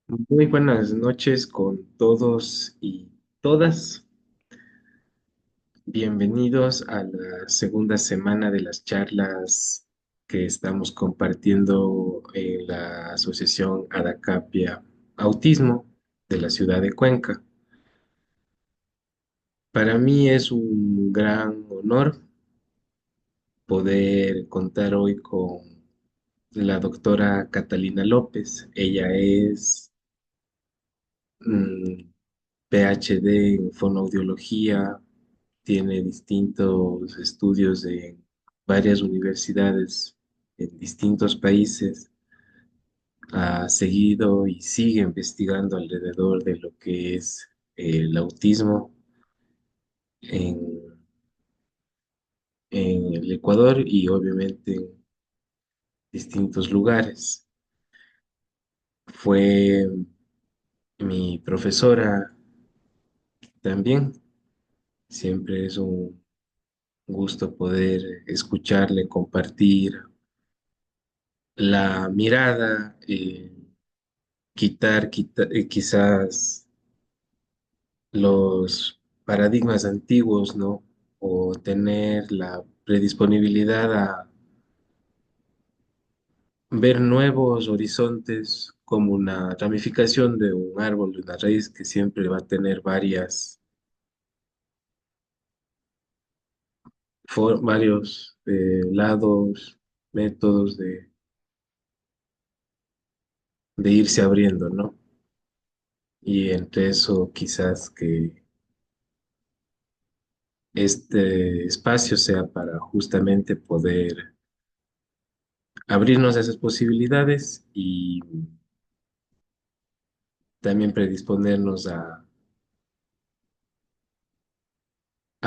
Muy buenas noches con todos y todas. Bienvenidos a la segunda semana de las charlas que estamos compartiendo en la Asociación Adacapia Autismo de la ciudad de Cuenca. Para mí es un gran honor poder contar hoy con la doctora Catalina López. Ella es mm, PhD en fonoaudiología, tiene distintos estudios en varias universidades en distintos países, ha seguido y sigue investigando alrededor de lo que es el autismo en, en el Ecuador y obviamente en distintos lugares. Fue mi profesora también. Siempre es un gusto poder escucharle, compartir la mirada, quizás los paradigmas antiguos, ¿no? O tener la predisponibilidad a ver nuevos horizontes como una ramificación de un árbol, de una raíz que siempre va a tener varios lados, métodos de irse abriendo, ¿no? Y entre eso quizás que este espacio sea para justamente poder abrirnos a esas posibilidades y también predisponernos a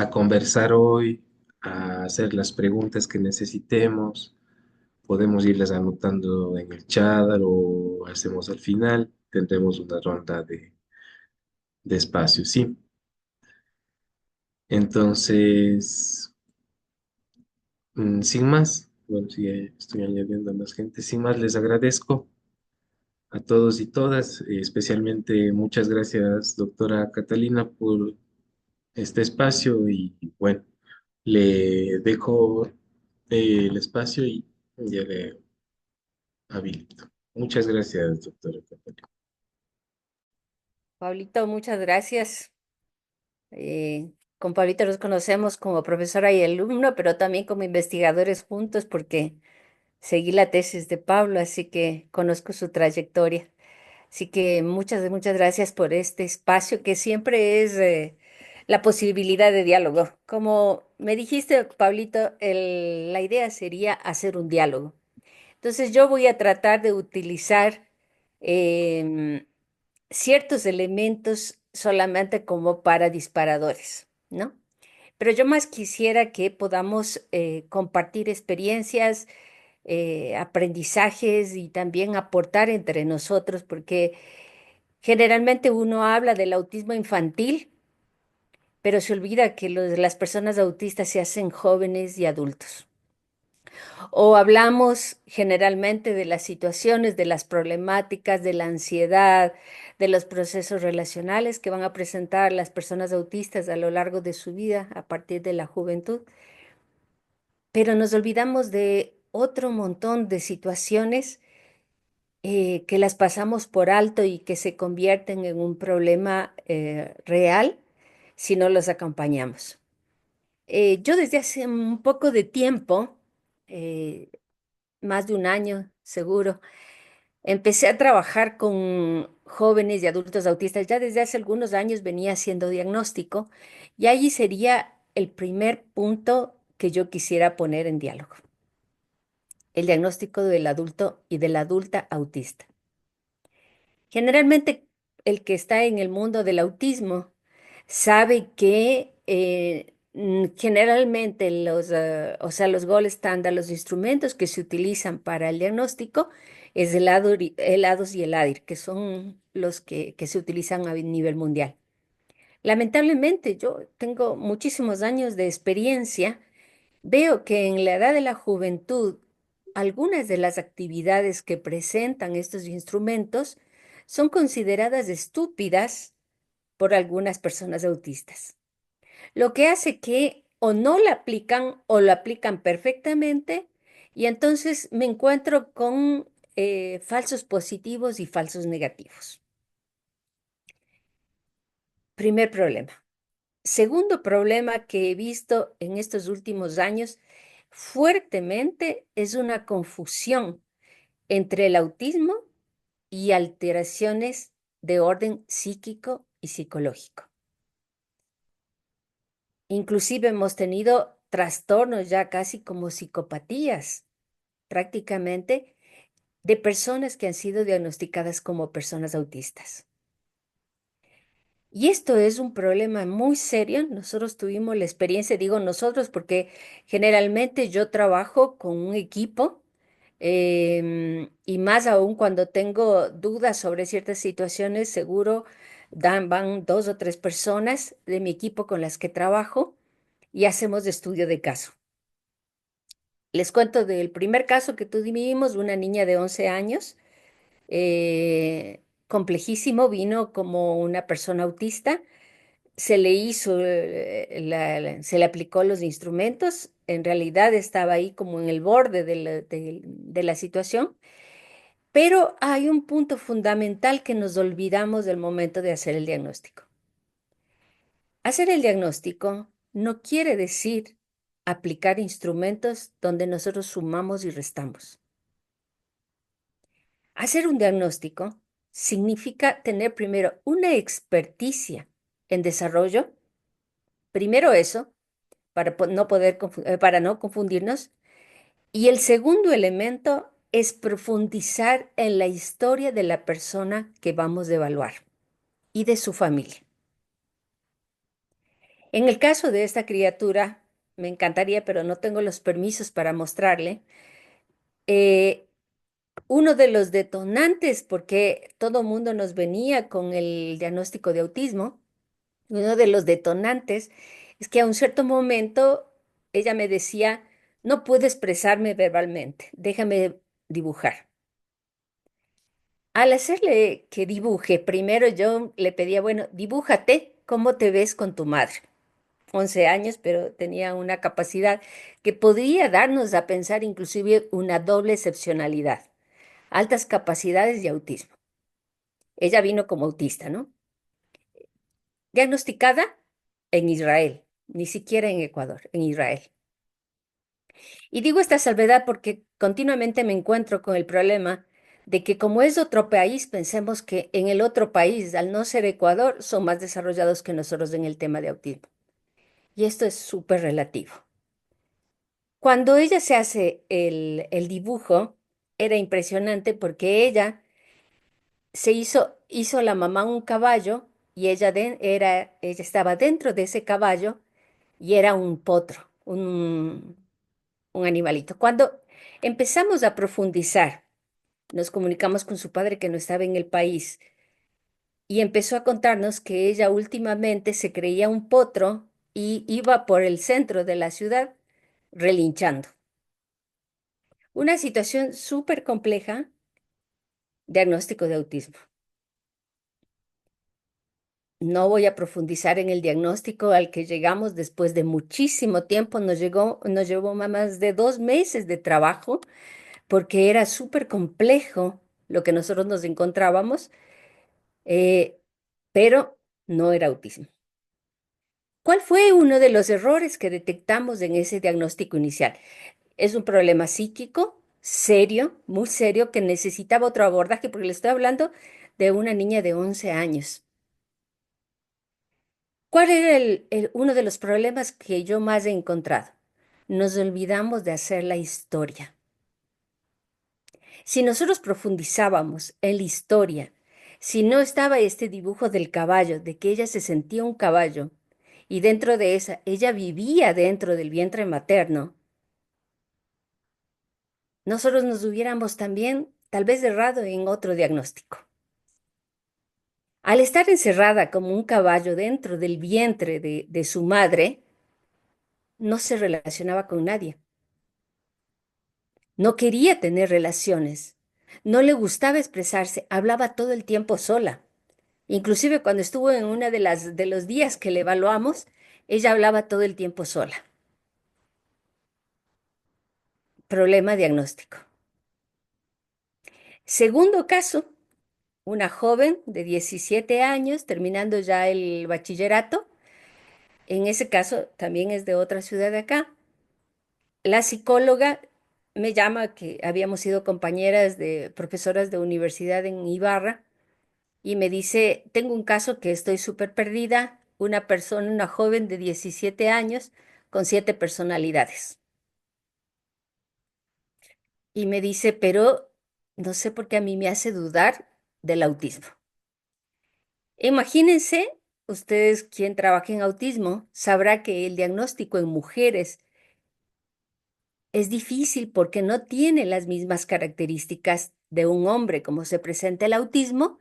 conversar hoy, a hacer las preguntas que necesitemos. Podemos irlas anotando en el chat o hacemos al final. Tendremos una ronda de espacio, ¿sí? Entonces, sin más, bueno, sí, estoy añadiendo a más gente. Sin más, les agradezco a todos y todas, especialmente muchas gracias, doctora Catalina, por este espacio y bueno, le dejo el espacio y ya le habilito. Muchas gracias, doctora Catalina. Pablito, muchas gracias. Con Pablito nos conocemos como profesora y alumno, pero también como investigadores juntos porque seguí la tesis de Pablo, así que conozco su trayectoria. Así que muchas gracias por este espacio que siempre es la posibilidad de diálogo. Como me dijiste, Pablito, la idea sería hacer un diálogo. Entonces yo voy a tratar de utilizar em, ciertos elementos solamente como para disparadores, ¿no? Pero yo más quisiera que podamos compartir experiencias, aprendizajes y también aportar entre nosotros, porque generalmente uno habla del autismo infantil, pero se olvida que las personas autistas se hacen jóvenes y adultos. O hablamos generalmente de las situaciones, de las problemáticas, de la ansiedad, de los procesos relacionales que van a presentar las personas autistas a lo largo de su vida a partir de la juventud, pero nos olvidamos de otro montón de situaciones que las pasamos por alto y que se convierten en un problema real si no los acompañamos. Yo desde hace un poco de tiempo, eh, más de un año seguro, empecé a trabajar con jóvenes y adultos autistas. Ya desde hace algunos años venía haciendo diagnóstico y allí sería el primer punto que yo quisiera poner en diálogo, el diagnóstico del adulto y de la adulta autista. Generalmente el que está en el mundo del autismo sabe que generalmente o sea, los gold standard, los instrumentos que se utilizan para el diagnóstico es el ADOS y el ADIR, que son los que se utilizan a nivel mundial. Lamentablemente, yo tengo muchísimos años de experiencia. Veo que en la edad de la juventud, algunas de las actividades que presentan estos instrumentos son consideradas estúpidas por algunas personas autistas, lo que hace que o no la aplican o lo aplican perfectamente y entonces me encuentro con falsos positivos y falsos negativos. Primer problema. Segundo problema que he visto en estos últimos años fuertemente es una confusión entre el autismo y alteraciones de orden psíquico y psicológico. Inclusive hemos tenido trastornos ya casi como psicopatías, prácticamente, de personas que han sido diagnosticadas como personas autistas. Y esto es un problema muy serio. Nosotros tuvimos la experiencia, digo nosotros, porque generalmente yo trabajo con un equipo y más aún cuando tengo dudas sobre ciertas situaciones, seguro van dos o tres personas de mi equipo con las que trabajo y hacemos estudio de caso. Les cuento del primer caso que tuvimos, una niña de 11 años, complejísimo, vino como una persona autista, se le hizo, se le aplicó los instrumentos, en realidad estaba ahí como en el borde de la situación, pero hay un punto fundamental que nos olvidamos del momento de hacer el diagnóstico. Hacer el diagnóstico no quiere decir aplicar instrumentos donde nosotros sumamos y restamos. Hacer un diagnóstico significa tener primero una experticia en desarrollo, primero eso, para para no confundirnos, y el segundo elemento es profundizar en la historia de la persona que vamos a evaluar y de su familia. En el caso de esta criatura, me encantaría, pero no tengo los permisos para mostrarle, eh, uno de los detonantes, porque todo mundo nos venía con el diagnóstico de autismo, uno de los detonantes es que a un cierto momento ella me decía, no puedo expresarme verbalmente, déjame dibujar. Al hacerle que dibuje, primero yo le pedía, bueno, dibújate cómo te ves con tu madre. 11 años, pero tenía una capacidad que podría darnos a pensar inclusive una doble excepcionalidad, altas capacidades y autismo. Ella vino como autista, ¿no? Diagnosticada en Israel, ni siquiera en Ecuador, en Israel. Y digo esta salvedad porque continuamente me encuentro con el problema de que como es otro país, pensemos que en el otro país, al no ser Ecuador, son más desarrollados que nosotros en el tema de autismo. Y esto es súper relativo. Cuando ella se hace el dibujo, era impresionante porque ella hizo la mamá un caballo y ella estaba dentro de ese caballo y era un potro, un animalito. Cuando empezamos a profundizar, nos comunicamos con su padre que no estaba en el país y empezó a contarnos que ella últimamente se creía un potro y iba por el centro de la ciudad relinchando. Una situación súper compleja, diagnóstico de autismo. No voy a profundizar en el diagnóstico al que llegamos después de muchísimo tiempo. Nos llevó más de 2 meses de trabajo porque era súper complejo lo que nosotros nos encontrábamos, eh, pero no era autismo. ¿Cuál fue uno de los errores que detectamos en ese diagnóstico inicial? Es un problema psíquico serio, muy serio, que necesitaba otro abordaje porque le estoy hablando de una niña de 11 años. ¿Cuál era uno de los problemas que yo más he encontrado? Nos olvidamos de hacer la historia. Si nosotros profundizábamos en la historia, si no estaba este dibujo del caballo, de que ella se sentía un caballo, y dentro de esa, ella vivía dentro del vientre materno, nosotros nos hubiéramos también tal vez errado en otro diagnóstico. Al estar encerrada como un caballo dentro del vientre de su madre, no se relacionaba con nadie. No quería tener relaciones. No le gustaba expresarse, hablaba todo el tiempo sola. Inclusive cuando estuvo en una de los días que le evaluamos, ella hablaba todo el tiempo sola. Problema diagnóstico. Segundo caso, una joven de 17 años, terminando ya el bachillerato. En ese caso, también es de otra ciudad de acá. La psicóloga me llama, que habíamos sido compañeras de profesoras de universidad en Ibarra, y me dice, tengo un caso que estoy súper perdida, una persona, una joven de 17 años con 7 personalidades. Y me dice, pero no sé por qué a mí me hace dudar del autismo. Imagínense, ustedes quien trabaja en autismo sabrá que el diagnóstico en mujeres es difícil porque no tiene las mismas características de un hombre como se presenta el autismo,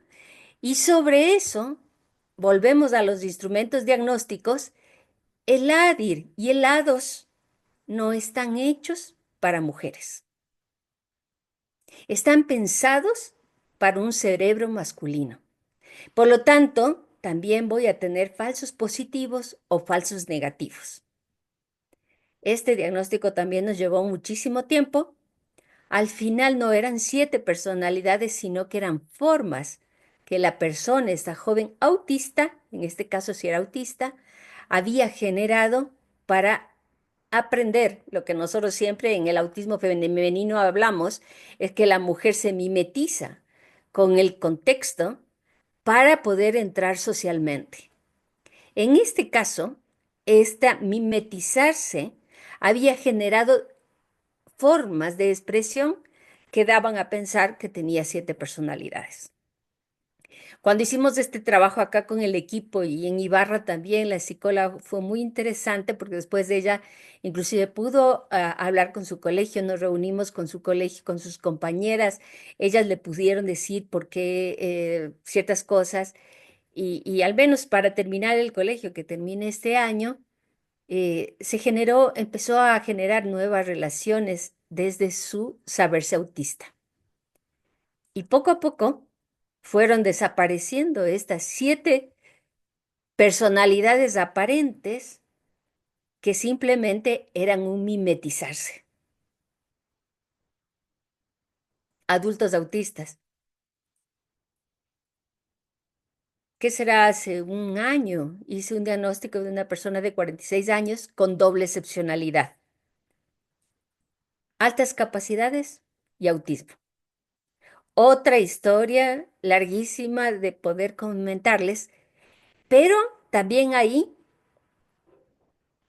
y sobre eso volvemos a los instrumentos diagnósticos. El ADIR y el A2 no están hechos para mujeres. Están pensados para un cerebro masculino. Por lo tanto, también voy a tener falsos positivos o falsos negativos. Este diagnóstico también nos llevó muchísimo tiempo. Al final no eran 7 personalidades, sino que eran formas que la persona, esta joven autista, en este caso si era autista, había generado para aprender. Lo que nosotros siempre en el autismo femenino hablamos es que la mujer se mimetiza con el contexto para poder entrar socialmente. En este caso, esta mimetizarse había generado formas de expresión que daban a pensar que tenía 7 personalidades. Cuando hicimos este trabajo acá con el equipo y en Ibarra también, la psicóloga fue muy interesante porque después de ella inclusive pudo hablar con su colegio, nos reunimos con su colegio, con sus compañeras, ellas le pudieron decir por qué ciertas cosas, y al menos para terminar el colegio, que termine este año, empezó a generar nuevas relaciones desde su saberse autista. Y poco a poco fueron desapareciendo estas 7 personalidades aparentes que simplemente eran un mimetizarse. Adultos autistas. ¿Qué será? Hace un año hice un diagnóstico de una persona de 46 años con doble excepcionalidad, altas capacidades y autismo. Otra historia larguísima de poder comentarles, pero también ahí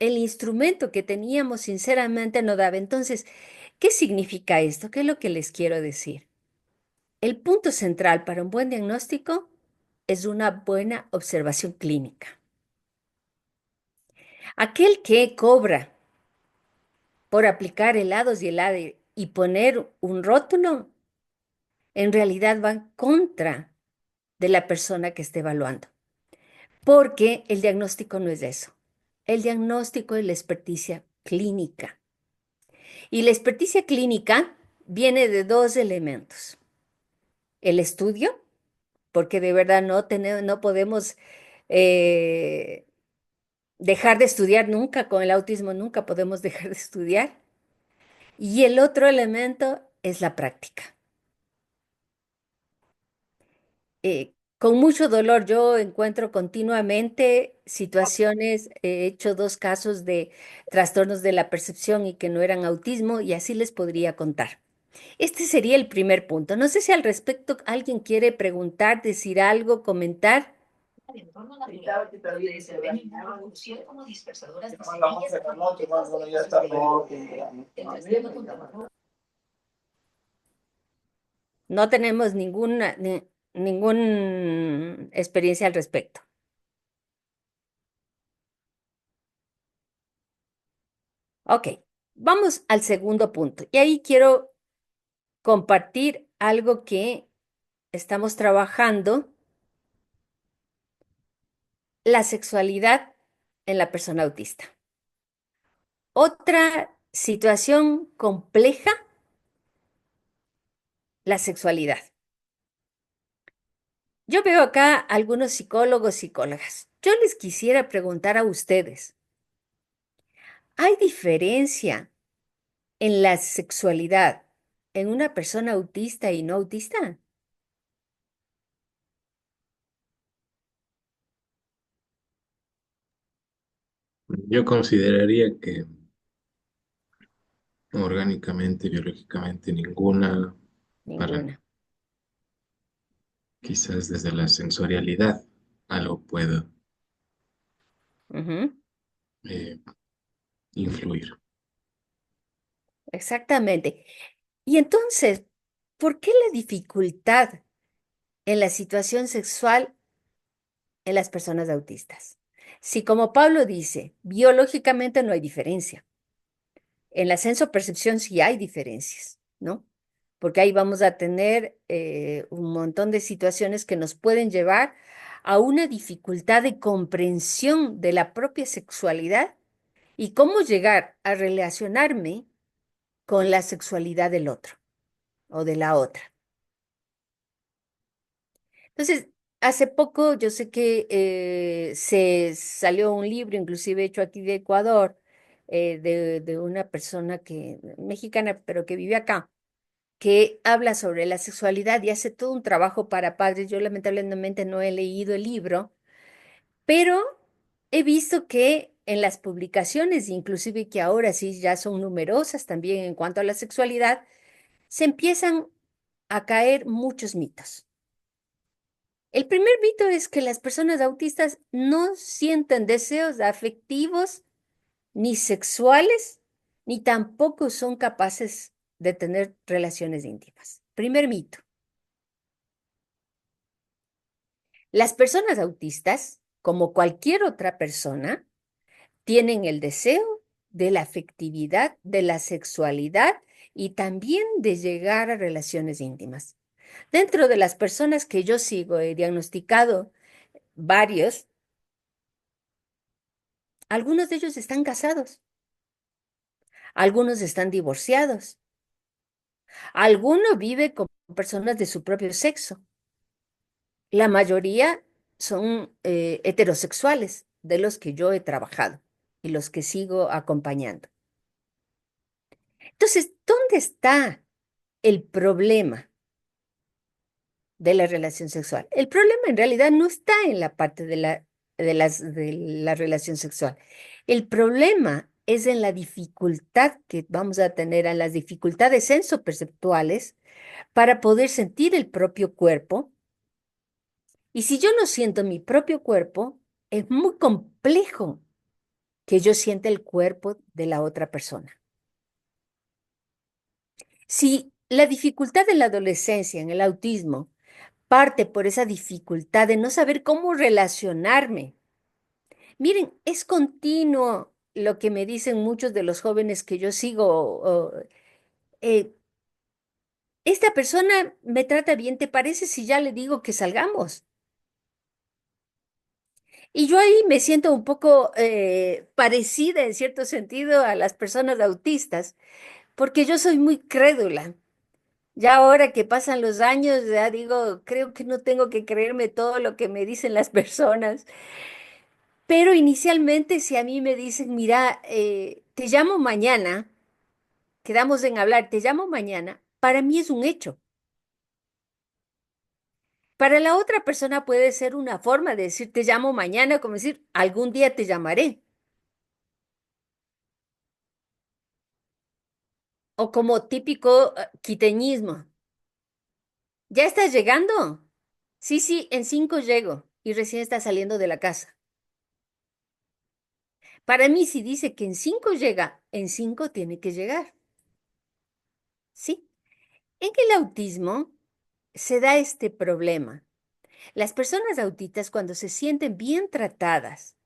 el instrumento que teníamos sinceramente no daba. Entonces, ¿qué significa esto? ¿Qué es lo que les quiero decir? El punto central para un buen diagnóstico es una buena observación clínica. Aquel que cobra por aplicar helados y helade y poner un rótulo, en realidad va en contra de la persona que esté evaluando, porque el diagnóstico no es eso. El diagnóstico es la experticia clínica. Y la experticia clínica viene de 2 elementos. El estudio, porque de verdad no podemos eh, dejar de estudiar nunca, con el autismo nunca podemos dejar de estudiar. Y el otro elemento es la práctica. Con mucho dolor yo encuentro continuamente situaciones, he hecho 2 casos de trastornos de la percepción y que no eran autismo, y así les podría contar. Este sería el primer punto. No sé si al respecto alguien quiere preguntar, decir algo, comentar. No tenemos ninguna experiencia al respecto. Ok, vamos al segundo punto. Y ahí quiero compartir algo que estamos trabajando, la sexualidad en la persona autista. Otra situación compleja, la sexualidad. Yo veo acá algunos psicólogos, psicólogas. Yo les quisiera preguntar a ustedes, ¿hay diferencia en la sexualidad en una persona autista y no autista? Yo consideraría que orgánicamente, biológicamente, ninguna, para Ninguna. quizás desde la sensorialidad algo pueda Ujú, eh, influir. exactamente. Y entonces, ¿por qué la dificultad en la situación sexual en las personas autistas? Si como Pablo dice, biológicamente no hay diferencia. En la senso-percepción sí hay diferencias, ¿no? Porque ahí vamos a tener un montón de situaciones que nos pueden llevar a una dificultad de comprensión de la propia sexualidad y cómo llegar a relacionarme con la sexualidad del otro o de la otra. Entonces, hace poco yo sé que se salió un libro, inclusive hecho aquí de Ecuador, de una persona mexicana, pero que vive acá, que habla sobre la sexualidad y hace todo un trabajo para padres. Yo lamentablemente no he leído el libro, pero he visto que en las publicaciones, inclusive que ahora sí ya son numerosas también en cuanto a la sexualidad, se empiezan a caer muchos mitos. El primer mito es que las personas autistas no sienten deseos afectivos ni sexuales, ni tampoco son capaces de tener relaciones íntimas. Primer mito. Las personas autistas, como cualquier otra persona, tienen el deseo de la afectividad, de la sexualidad y también de llegar a relaciones íntimas. Dentro de las personas que yo sigo, he diagnosticado varios, algunos de ellos están casados, algunos están divorciados, alguno vive con personas de su propio sexo. La mayoría son heterosexuales, de los que yo he trabajado y los que sigo acompañando. Entonces, ¿dónde está el problema de la relación sexual? El problema en realidad no está en la parte de la relación sexual. El problema es en la dificultad que vamos a tener, en las dificultades sensoperceptuales para poder sentir el propio cuerpo. Y si yo no siento mi propio cuerpo, es muy complejo que yo sienta el cuerpo de la otra persona. Si la dificultad de la adolescencia en el autismo parte por esa dificultad de no saber cómo relacionarme, miren, es continuo lo que me dicen muchos de los jóvenes que yo sigo. Eh, esta persona me trata bien, ¿te parece si ya le digo que salgamos? Y yo ahí me siento un poco parecida en cierto sentido a las personas autistas, porque yo soy muy crédula. Ya ahora que pasan los años, ya digo, creo que no tengo que creerme todo lo que me dicen las personas. Pero inicialmente, si a mí me dicen, mira, te llamo mañana, quedamos en hablar, te llamo mañana, para mí es un hecho. Para la otra persona puede ser una forma de decir, te llamo mañana, como decir, algún día te llamaré. O como típico quiteñismo. ¿Ya estás llegando? Sí, sí, en 5 llego y recién está saliendo de la casa. Para mí, si dice que en 5 llega, en 5 tiene que llegar. ¿Sí? En el autismo se da este problema. Las personas autistas, cuando se sienten bien tratadas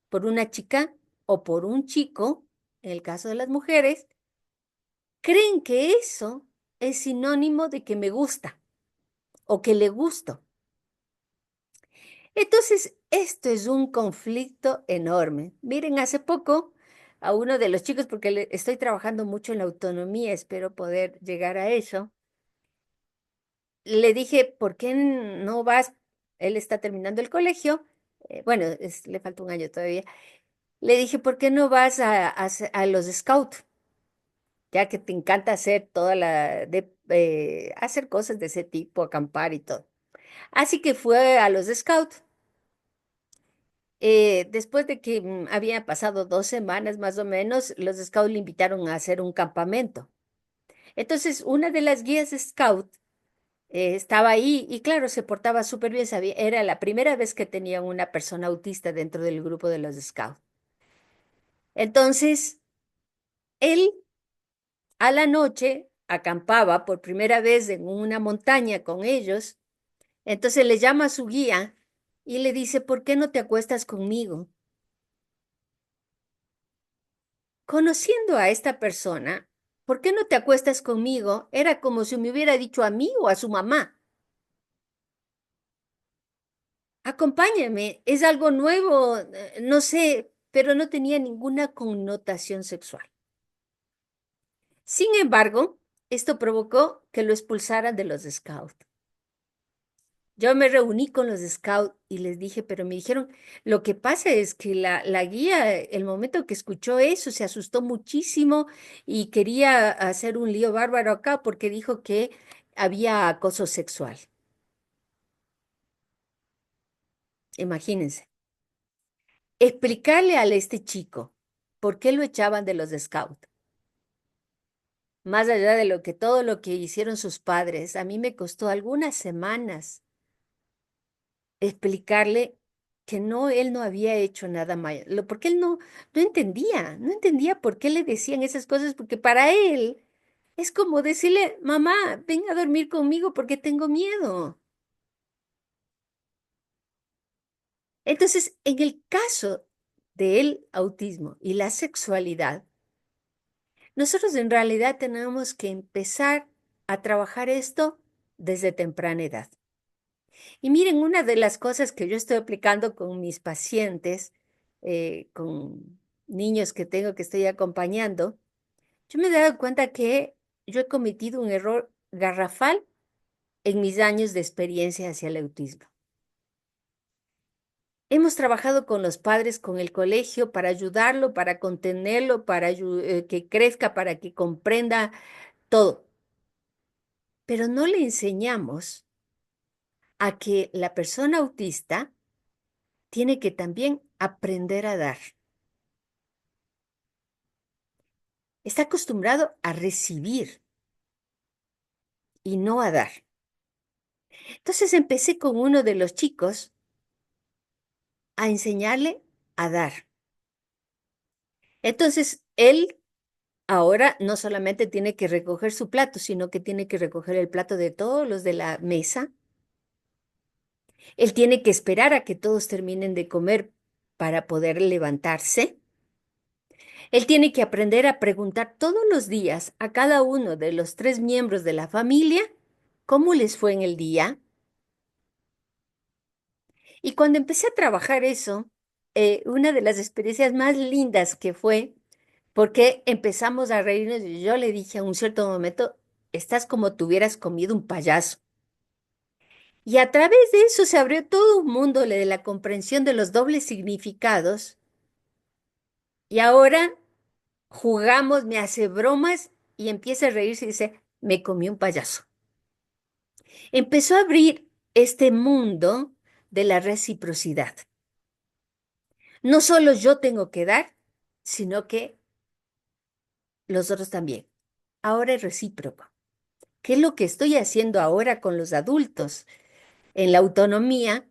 por una chica o por un chico, en el caso de las mujeres, creen que eso es sinónimo de que me gusta o que le gusto. Entonces, esto es un conflicto enorme. Miren, hace poco a uno de los chicos, porque estoy trabajando mucho en la autonomía, espero poder llegar a eso. le dije, ¿por qué no vas? Él está terminando el colegio, bueno, le falta un año todavía. Le dije, ¿por qué no vas a los Scouts? Ya que te encanta hacer hacer cosas de ese tipo, acampar y todo. Así que fue a los Scouts. Después de que había pasado 2 semanas más o menos, los Scouts le invitaron a hacer un campamento. Entonces, una de las guías Scout estaba ahí y claro, se portaba súper bien. Era la primera vez que tenía una persona autista dentro del grupo de los Scouts. Entonces, él a la noche acampaba por primera vez en una montaña con ellos. Entonces le llama a su guía y le dice, ¿por qué no te acuestas conmigo? Conociendo a esta persona, ¿por qué no te acuestas conmigo? Era como si me hubiera dicho a mí o a su mamá. Acompáñame, es algo nuevo, no sé, pero no tenía ninguna connotación sexual. Sin embargo, esto provocó que lo expulsaran de los scouts. Yo me reuní con los scouts y les dije, pero me dijeron, lo que pasa es que la guía, el momento que escuchó eso, se asustó muchísimo y quería hacer un lío bárbaro acá porque dijo que había acoso sexual. Imagínense. Explicarle a este chico por qué lo echaban de los scouts, más allá de todo lo que hicieron sus padres, a mí me costó algunas semanas explicarle que no, él no había hecho nada malo, porque él no entendía por qué le decían esas cosas, porque para él es como decirle, mamá, ven a dormir conmigo porque tengo miedo. Entonces, en el caso del autismo y la sexualidad, nosotros en realidad tenemos que empezar a trabajar esto desde temprana edad. Y miren, una de las cosas que yo estoy aplicando con mis pacientes, con niños que tengo que estoy acompañando, yo me he dado cuenta que yo he cometido un error garrafal en mis años de experiencia hacia el autismo. Hemos trabajado con los padres, con el colegio, para ayudarlo, para contenerlo, para que crezca, para que comprenda todo. Pero no le enseñamos a que la persona autista tiene que también aprender a dar. Está acostumbrado a recibir y no a dar. Entonces empecé con uno de los chicos a enseñarle a dar. Entonces él ahora no solamente tiene que recoger su plato, sino que tiene que recoger el plato de todos los de la mesa. Él tiene que esperar a que todos terminen de comer para poder levantarse. Él tiene que aprender a preguntar todos los días a cada uno de los 3 miembros de la familia cómo les fue en el día. Y cuando empecé a trabajar eso, una de las experiencias más lindas que fue, porque empezamos a reírnos, y yo le dije a un cierto momento, estás como tú hubieras comido un payaso. Y a través de eso se abrió todo un mundo de la comprensión de los dobles significados. Y ahora jugamos, me hace bromas y empieza a reírse y dice, me comí un payaso. Empezó a abrir este mundo de la reciprocidad. No solo yo tengo que dar, sino que los otros también. Ahora es recíproco. ¿Qué es lo que estoy haciendo ahora con los adultos en la autonomía?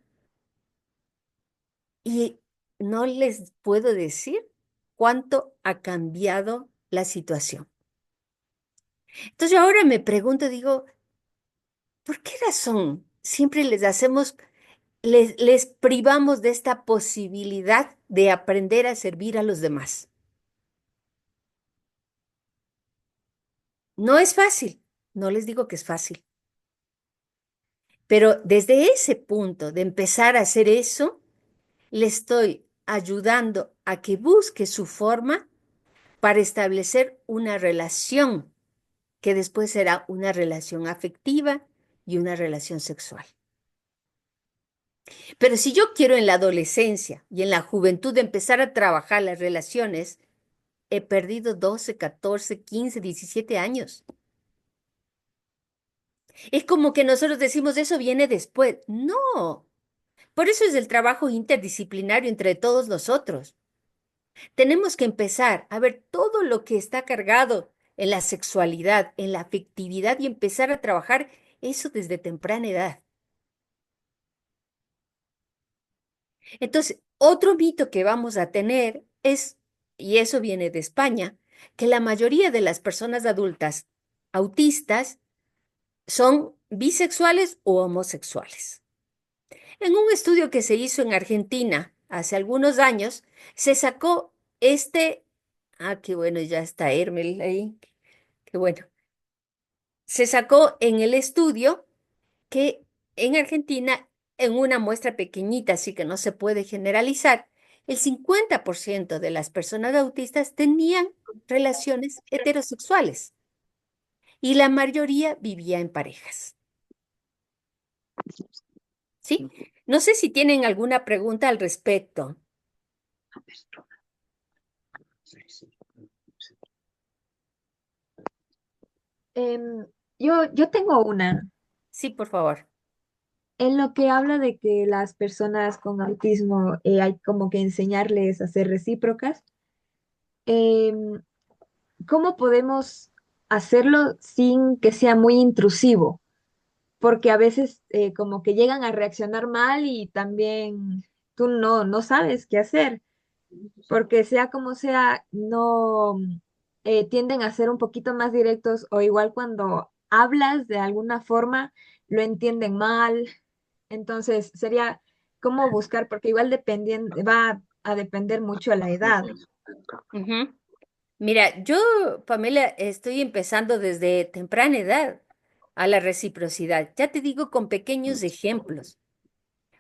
Y no les puedo decir cuánto ha cambiado la situación. Entonces yo ahora me pregunto, digo, ¿por qué razón siempre les privamos de esta posibilidad de aprender a servir a los demás? No es fácil, no les digo que es fácil, pero desde ese punto de empezar a hacer eso, le estoy ayudando a que busque su forma para establecer una relación que después será una relación afectiva y una relación sexual. Pero si yo quiero en la adolescencia y en la juventud empezar a trabajar las relaciones, he perdido 12, 14, 15, 17 años. Es como que nosotros decimos, eso viene después. No, por eso es el trabajo interdisciplinario entre todos nosotros. Tenemos que empezar a ver todo lo que está cargado en la sexualidad, en la afectividad y empezar a trabajar eso desde temprana edad. Entonces, otro mito que vamos a tener es, y eso viene de España, que la mayoría de las personas adultas autistas son bisexuales o homosexuales. En un estudio que se hizo en Argentina hace algunos años, se sacó qué bueno, ya está Hermel ahí, qué bueno. Se sacó en el estudio que en Argentina, en una muestra pequeñita, así que no se puede generalizar, el 50% de las personas autistas tenían relaciones heterosexuales y la mayoría vivía en parejas. ¿Sí? No sé si tienen alguna pregunta al respecto. Em, yo tengo una. Sí, por favor. En lo que habla de que las personas con autismo hay como que enseñarles a ser recíprocas, em, ¿cómo podemos hacerlo sin que sea muy intrusivo? Porque a veces como que llegan a reaccionar mal y también tú no sabes qué hacer, porque sea como sea, no tienden a ser un poquito más directos o igual cuando hablas de alguna forma lo entienden mal. Entonces sería cómo buscar, porque igual va a depender mucho de la edad. Ujú. Mira, yo, Pamela, estoy empezando desde temprana edad a la reciprocidad. Ya te digo con pequeños ejemplos.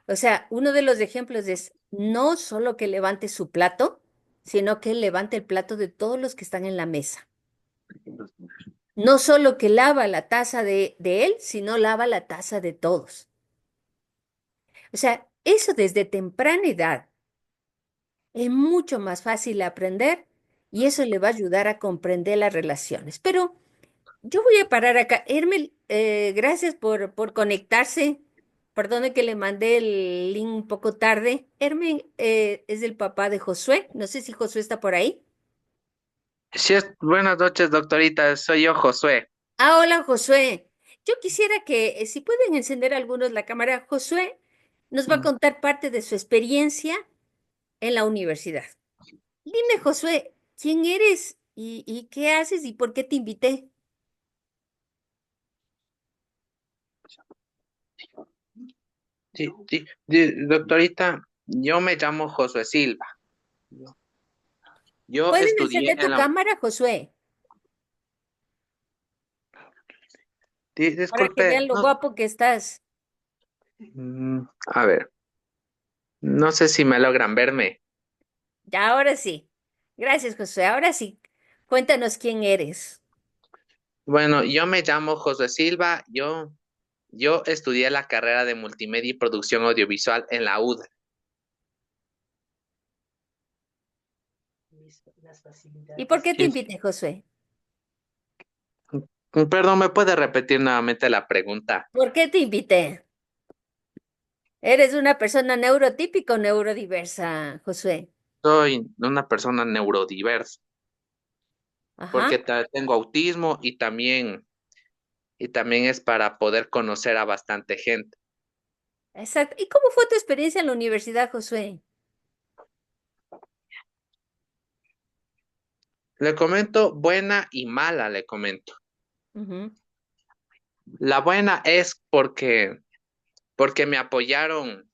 O sea, uno de los ejemplos es no solo que levante su plato, sino que levante el plato de todos los que están en la mesa. No solo que lava la taza de él, sino lava la taza de todos. O sea, eso desde temprana edad es mucho más fácil aprender y eso le va a ayudar a comprender las relaciones. Pero yo voy a parar acá. Hermel, gracias por conectarse. Perdone que le mandé el link un poco tarde. Hermel es el papá de Josué. No sé si Josué está por ahí. Sí, buenas noches, doctorita. Soy yo, Josué. Ah, hola Josué. Yo quisiera que si pueden encender algunos la cámara, Josué nos va a Mm. contar parte de su experiencia en la universidad. Dime, Josué, ¿quién eres y qué haces y por qué te invité? Sí, sí, doctorita, yo me llamo Josué Silva. Yo ¿Pueden estudié encender en tu la... cámara, Josué? Para que Disculpe, vean lo no, guapo que estás. a ver, no sé si me logran verme. Ya, ahora sí. Gracias, Josué. Ahora sí. Cuéntanos quién eres. Bueno, yo me llamo Josué Silva. Yo estudié la carrera de multimedia y producción audiovisual en la UDLA. ¿Y por qué te Sí. invité, Josué? Perdón, ¿me puede repetir nuevamente la pregunta? ¿Por qué te invité? ¿Eres una persona neurotípica o neurodiversa, Josué? Soy una persona neurodiversa Ajá. porque tengo autismo y también es para poder conocer a bastante gente. Exacto. ¿Y cómo fue tu experiencia en la universidad, Josué? Le comento buena y mala, le comento. Ujú, La buena es porque me apoyaron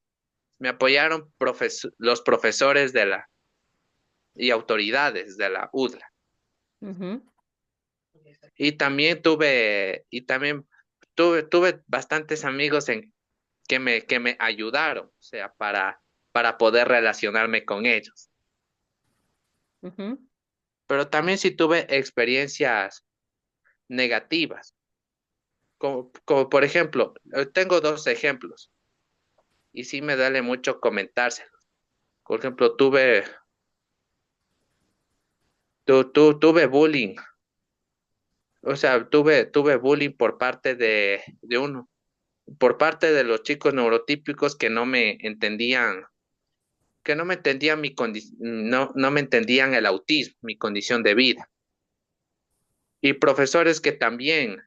los profesores y autoridades de la UDLA. ujú. Y también tuve bastantes amigos que me ayudaron, o sea, para poder relacionarme con ellos. Ujú. Pero también sí tuve experiencias negativas. como por ejemplo, tengo dos ejemplos y sí me duele mucho comentárselos. Por ejemplo, tuve bullying, o sea, tuve bullying por parte de uno, por parte de los chicos neurotípicos que no me entendían no me entendían el autismo, mi condición de vida. Y profesores que también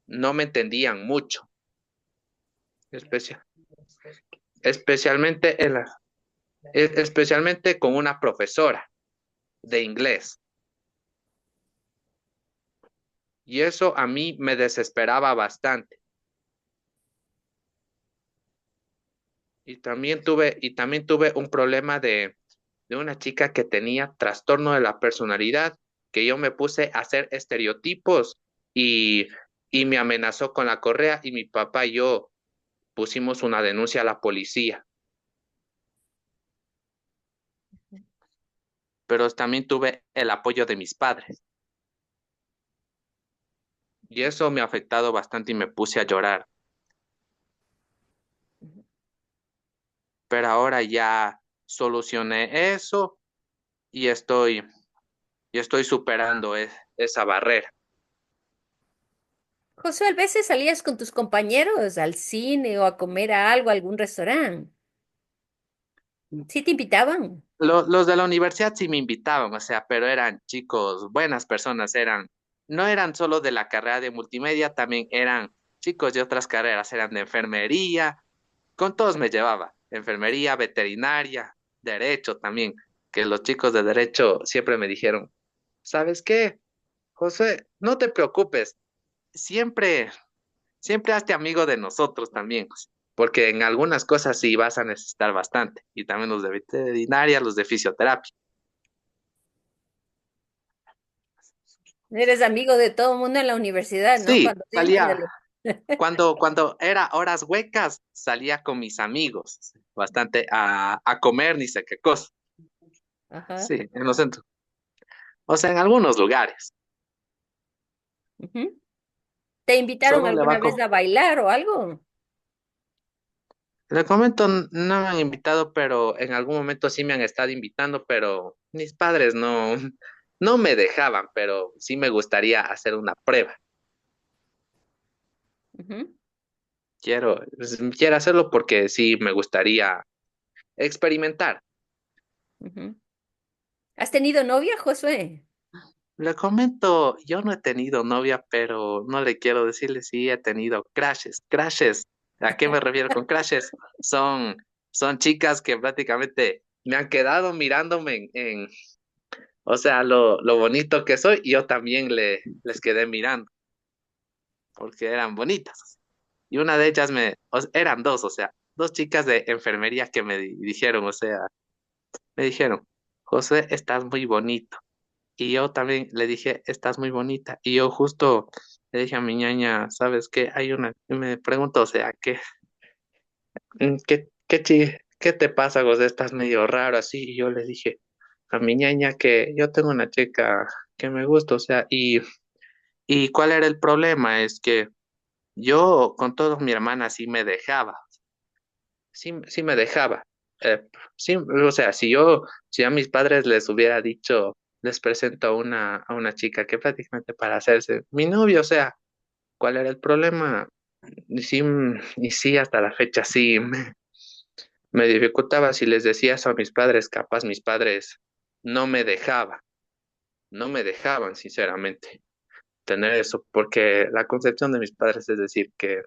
no me entendían mucho, especia- especialmente especialmente con una profesora de inglés. Y eso a mí me desesperaba bastante. Y también tuve un problema de una chica que tenía trastorno de la personalidad, que yo me puse a hacer estereotipos y, y me amenazó con la correa y mi papá y yo pusimos una denuncia a la policía. Pero también tuve el apoyo de mis padres. Y eso me ha afectado bastante y me puse a llorar. Pero ahora ya solucioné eso y estoy superando esa barrera. Josué, a veces salías con tus compañeros al cine o a comer a algo, a algún restaurante. ¿Sí te invitaban? Los de la universidad sí me invitaban, o sea, pero eran chicos, buenas personas, no eran solo de la carrera de multimedia, también eran chicos de otras carreras, eran de enfermería, con todos me llevaba, enfermería, veterinaria, derecho también, que los chicos de derecho siempre me dijeron, ¿sabes qué, José? No te preocupes, siempre siempre hazte amigo de nosotros también, pues, porque en algunas cosas sí vas a necesitar bastante, y también los de veterinaria, los de fisioterapia. Eres amigo de todo el mundo en la universidad, ¿no? Sí, Cuando entras de salía, los... cuando era horas huecas, salía con mis amigos, bastante a comer, ni sé qué cosa. Ajá. Sí, en los centros. O sea, en algunos lugares. Ujú. ¿Te invitaron Solo le alguna vez bajo. a bailar o algo? Le comento, no me han invitado, pero en algún momento sí me han estado invitando, pero mis padres no me dejaban, pero sí me gustaría hacer una prueba. Ujú, Quiero hacerlo porque sí me gustaría experimentar. ujú. ¿Has tenido novia, Josué? Le comento, yo no he tenido novia, pero no le quiero decirle si he tenido crashes. Crashes, ¿a qué me refiero con crashes? Son chicas que prácticamente me han quedado mirándome o sea, lo bonito que soy, y yo también les quedé mirando, porque eran bonitas. Y una de ellas eran dos, o sea, dos chicas de enfermería que me dijeron, o sea, me dijeron, José, estás muy bonito. Y yo también le dije, estás muy bonita. Y yo justo le dije a mi ñaña, ¿sabes qué? Y me preguntó, o sea, ¿qué te pasa, José? Estás medio raro así. Y yo le dije a mi ñaña que yo tengo una chica que me gusta, o sea, y ¿cuál era el problema? Es que yo con todo mi hermana sí me dejaba, sí me dejaba. Sí, o sea, si a mis padres les hubiera dicho, les presento a una chica que prácticamente para hacerse mi novio, o sea, ¿cuál era el problema? Y sí, hasta la fecha sí me dificultaba si les decía eso a mis padres, capaz mis padres no me dejaban, no me dejaban, sinceramente, tener eso, porque la concepción de mis padres es decir que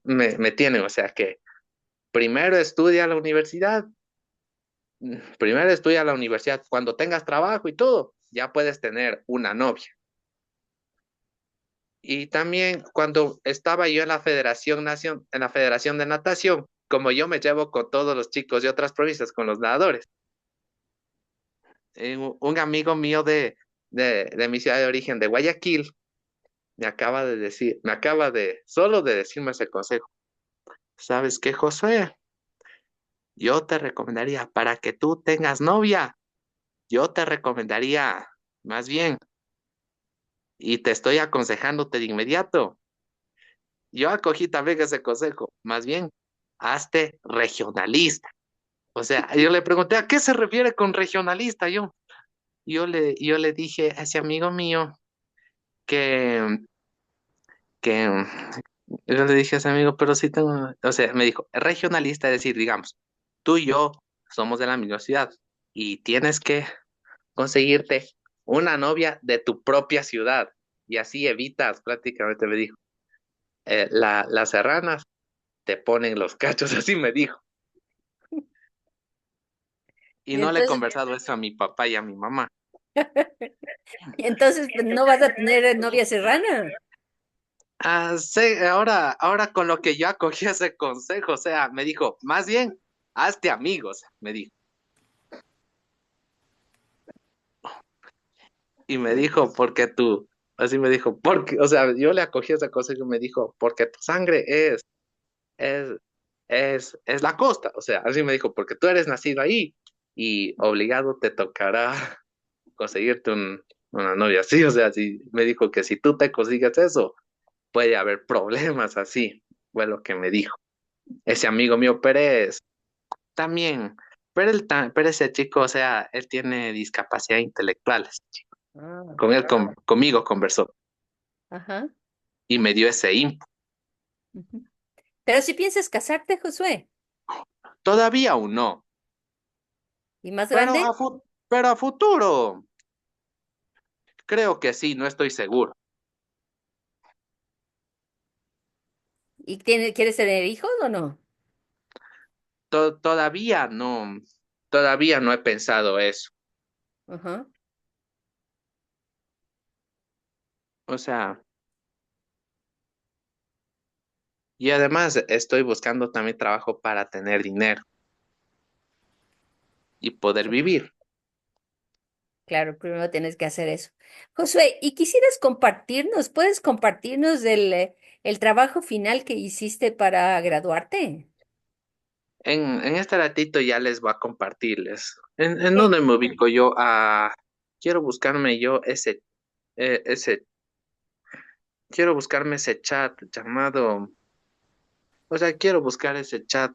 me tienen, o sea, que primero estudia la universidad. Primero estudia la universidad. Cuando tengas trabajo y todo, ya puedes tener una novia. Y también cuando estaba yo en la en la Federación de Natación, como yo me llevo con todos los chicos de otras provincias, con los nadadores, un amigo mío de mi ciudad de origen, de Guayaquil, me acaba solo de decirme ese consejo. ¿Sabes qué, Josué? Yo te recomendaría, para que tú tengas novia, yo te recomendaría más bien y te estoy aconsejándote de inmediato. Yo acogí también ese consejo, más bien, hazte regionalista. O sea, yo le pregunté, ¿a qué se refiere con regionalista? Yo le dije a ese amigo mío que, que, yo le dije a ese amigo, pero sí tengo, o sea, me dijo, regionalista, es decir, digamos, tú y yo somos de la misma ciudad y tienes que conseguirte una novia de tu propia ciudad y así evitas, prácticamente me dijo, las serranas te ponen los cachos, así me dijo. Y Y no le he entonces, conversado eso a mi papá y a mi mamá. y entonces pues, no vas a tener novia serrana. Ah, sí, ahora con lo que yo acogí ese consejo, o sea, me dijo, más bien, hazte amigos, me dijo. Y me dijo, porque tú, así me dijo, porque, o sea, yo le acogí ese consejo y me dijo, porque tu sangre es, es la costa, o sea, así me dijo, porque tú eres nacido ahí y obligado te tocará conseguirte una novia así, o sea, sí, me dijo que si tú te consigues eso, puede haber problemas así, fue lo que me dijo. Ese amigo mío Pérez también, pero ese chico, o sea, él tiene discapacidad intelectual, ese chico. Ah, Con él, conmigo conversó ajá. y me dio ese input. Ujú. Pero si piensas casarte, Josué, Todavía aún no, y más pero grande, pero a futuro, creo que sí, no estoy seguro. ¿y quieres tener hijos o no? Todavía no he pensado eso. Ajá. O sea, y además estoy buscando también trabajo para tener dinero y poder vivir. Claro, primero tienes que hacer eso. Josué, ¿y quisieras compartirnos? ¿Puedes compartirnos el trabajo final que hiciste para graduarte? En este ratito ya les voy a compartirles. ¿En Eh, dónde me ubico yo? Quiero buscarme yo eh, ese, quiero buscarme ese chat llamado, o sea, quiero buscar ese chat,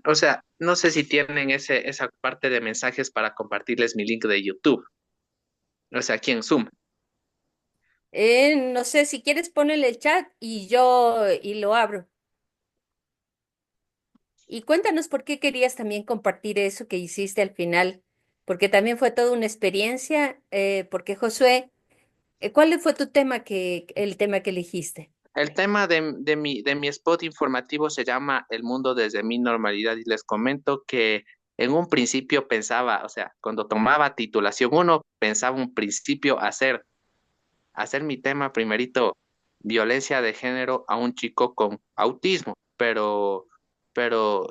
o sea, no sé si tienen esa parte de mensajes para compartirles mi link de YouTube, o sea, aquí en Zoom. no sé, si quieres ponle el chat y lo abro. Y cuéntanos por qué querías también compartir eso que hiciste al final, porque también fue toda una experiencia, porque Josué, ¿cuál fue el tema que elegiste? El tema de mi spot informativo se llama El mundo desde mi normalidad y les comento que en un principio pensaba, o sea, cuando tomaba titulación uno, pensaba un principio hacer mi tema primerito, violencia de género a un chico con autismo, pero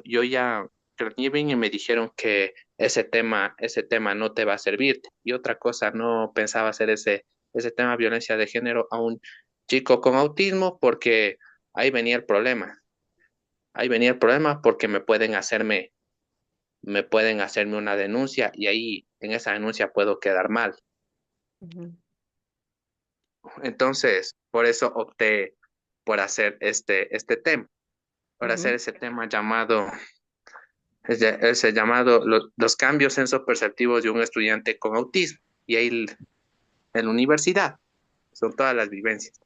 yo ya creí bien y me dijeron que ese tema no te va a servir. Y otra cosa, no pensaba hacer ese tema violencia de género a un chico con autismo porque ahí venía el problema. Ahí venía el problema porque me pueden hacerme una denuncia y ahí en esa denuncia puedo quedar mal. Ujú, Entonces, por eso opté por hacer este tema, por hacer ujú. ese tema ese llamado los cambios sensoperceptivos de un estudiante con autismo. Y ahí en la universidad son todas las vivencias.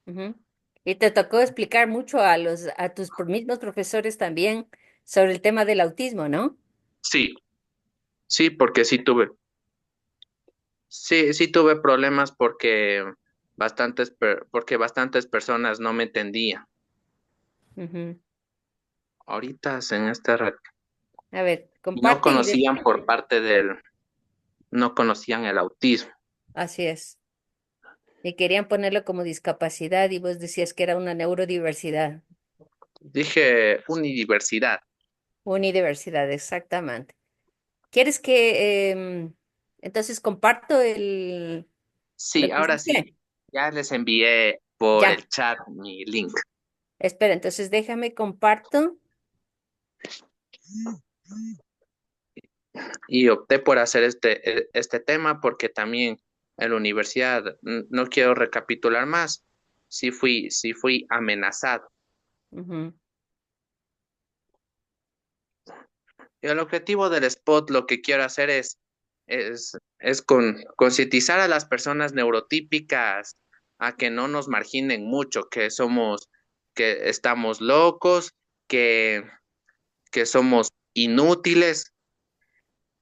Ujú. Y te tocó explicar mucho a tus mismos profesores también sobre el tema del autismo, ¿no? Sí, sí, porque sí tuve problemas porque bastantes personas no me entendían. Ujú. Ahorita en esta red A ver, y no comparte conocían no conocían el autismo. así es. Y querían ponerlo como discapacidad y vos decías que era una neurodiversidad. Dije unidiversidad. Unidiversidad, exactamente. ¿Quieres que entonces comparto Sí, lo que ahora sí, hiciste? ya les envié por Ya, el chat mi link espera, entonces déjame comparto. y opté por hacer este tema porque también en la universidad, no quiero recapitular más, sí fui amenazado. Ujú. Y el objetivo del spot, lo que quiero hacer es concientizar a las personas neurotípicas a que no nos marginen mucho, que estamos locos, que, que somos inútiles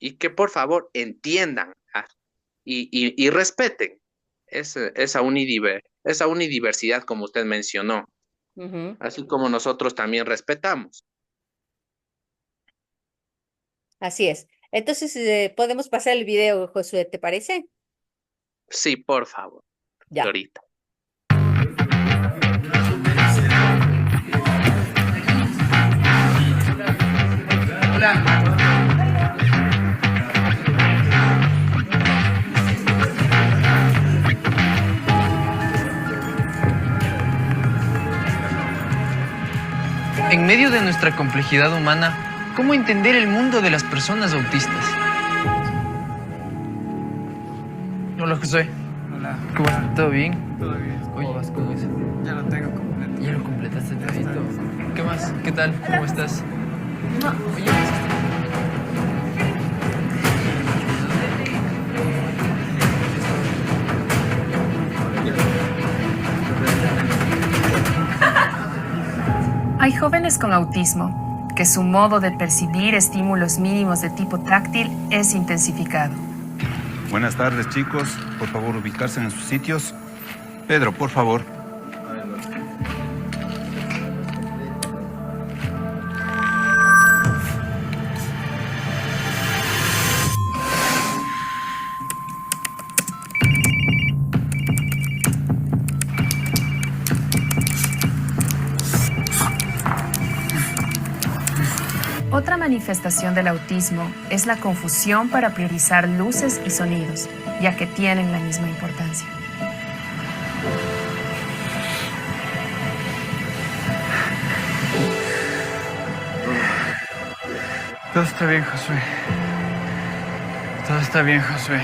y que por favor entiendan y respeten esa unidiversidad como usted mencionó, Ujú. así como nosotros también respetamos. Así es. Entonces, podemos pasar el video, Josué, ¿te parece? Sí, por favor, Ya. ahorita. En medio de nuestra complejidad humana, ¿cómo entender el mundo de las personas autistas? Hola, José. Hola, ¿Cómo estás? ¿Todo bien? todo bien. ¿Cómo vas con eso? Ya lo tengo completo. Ya lo completaste todito. ¿Qué más? ¿Qué tal? ¿Cómo estás? Oye, Hay jóvenes con autismo que su modo de percibir estímulos mínimos de tipo táctil es intensificado. Buenas tardes, chicos. Por favor, ubicarse en sus sitios. Pedro, por favor. Otra manifestación del autismo es la confusión para priorizar luces y sonidos, ya que tienen la misma importancia. Todo está bien, Josué. Todo está bien, Josué.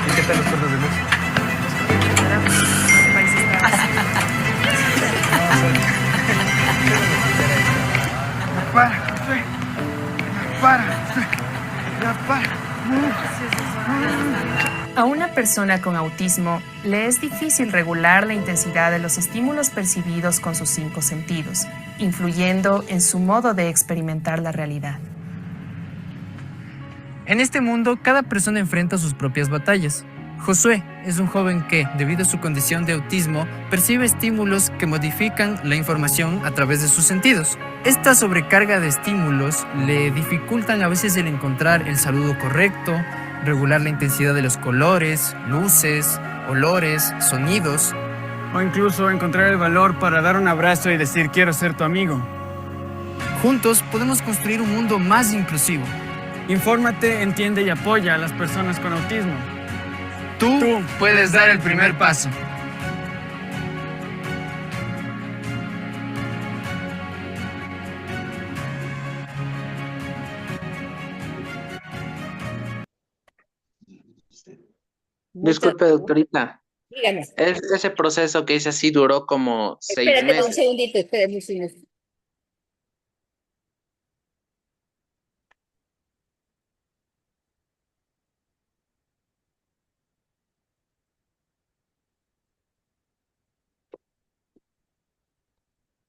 ¿y qué tal los cuernos de luz? Para, Josué. Para, Josué. Ya para. A una persona con autismo le es difícil regular la intensidad de los estímulos percibidos con sus 5 sentidos, influyendo en su modo de experimentar la realidad. En este mundo, cada persona enfrenta sus propias batallas. Josué es un joven que, debido a su condición de autismo, percibe estímulos que modifican la información a través de sus sentidos. Esta sobrecarga de estímulos le dificultan a veces el encontrar el saludo correcto, regular la intensidad de los colores, luces, olores, sonidos. O incluso encontrar el valor para dar un abrazo y decir quiero ser tu amigo. Juntos podemos construir un mundo más inclusivo. Infórmate, entiende y apoya a las personas con autismo. Tú puedes dar el primer paso. Disculpe, doctorita. Dígame. Ese proceso que hice así duró como 6 Espérate un meses. segundito, espérate un segundito.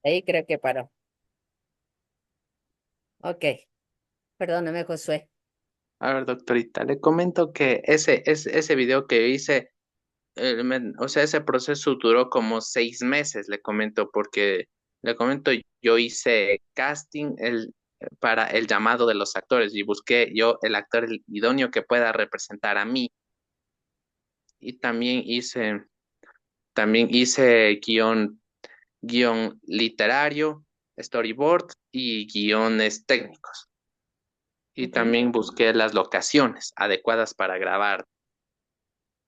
Ahí creo que paró. Ok, perdóname, Josué. A ver, doctorita, le comento que ese video que hice, o sea, ese proceso duró como 6 meses, le comento, porque le comento, yo hice casting para el llamado de los actores y busqué yo el actor idóneo que pueda representar a mí. Y también hice guión literario, storyboard y guiones técnicos. Y Ujú. también busqué las locaciones adecuadas para grabar.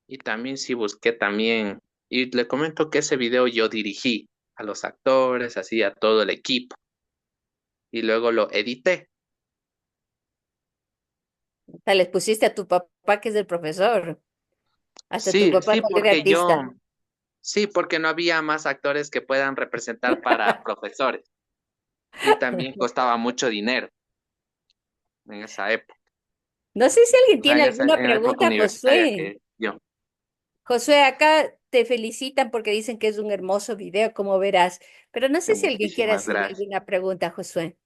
Y también sí busqué también, y le comento que ese video yo dirigí a los actores, así a todo el equipo. Y luego lo edité. O sea, les pusiste a tu papá papá que es el profesor. Hasta tu Sí, papá sí, salió de artista. sí, porque no había más actores que puedan representar para profesores. Y también costaba mucho dinero en esa época, No sé si alguien o sea, tiene alguna en la época pregunta, universitaria Josué. que yo. Josué, acá te felicitan porque dicen que es un hermoso video, como verás. Pero no sé si alguien quiere Muchísimas hacerle gracias. alguna pregunta, Josué.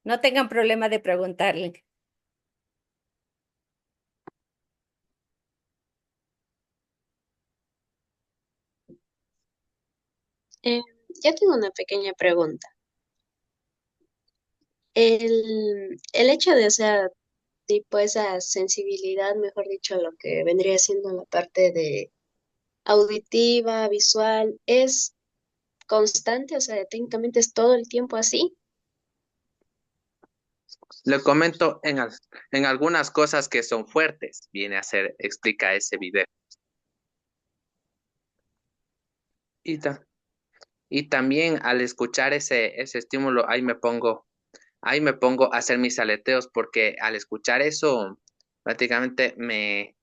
No tengan problema de preguntarle. Eh, yo tengo una pequeña pregunta. El hecho de, o sea, tipo esa sensibilidad, mejor dicho, lo que vendría siendo la parte de auditiva, visual, ¿es constante? O sea, técnicamente es todo el tiempo así. Le comento en algunas cosas que son fuertes, viene a ser, explica ese video. Y, y también al escuchar ese estímulo, ahí me pongo a hacer mis aleteos porque al escuchar eso prácticamente me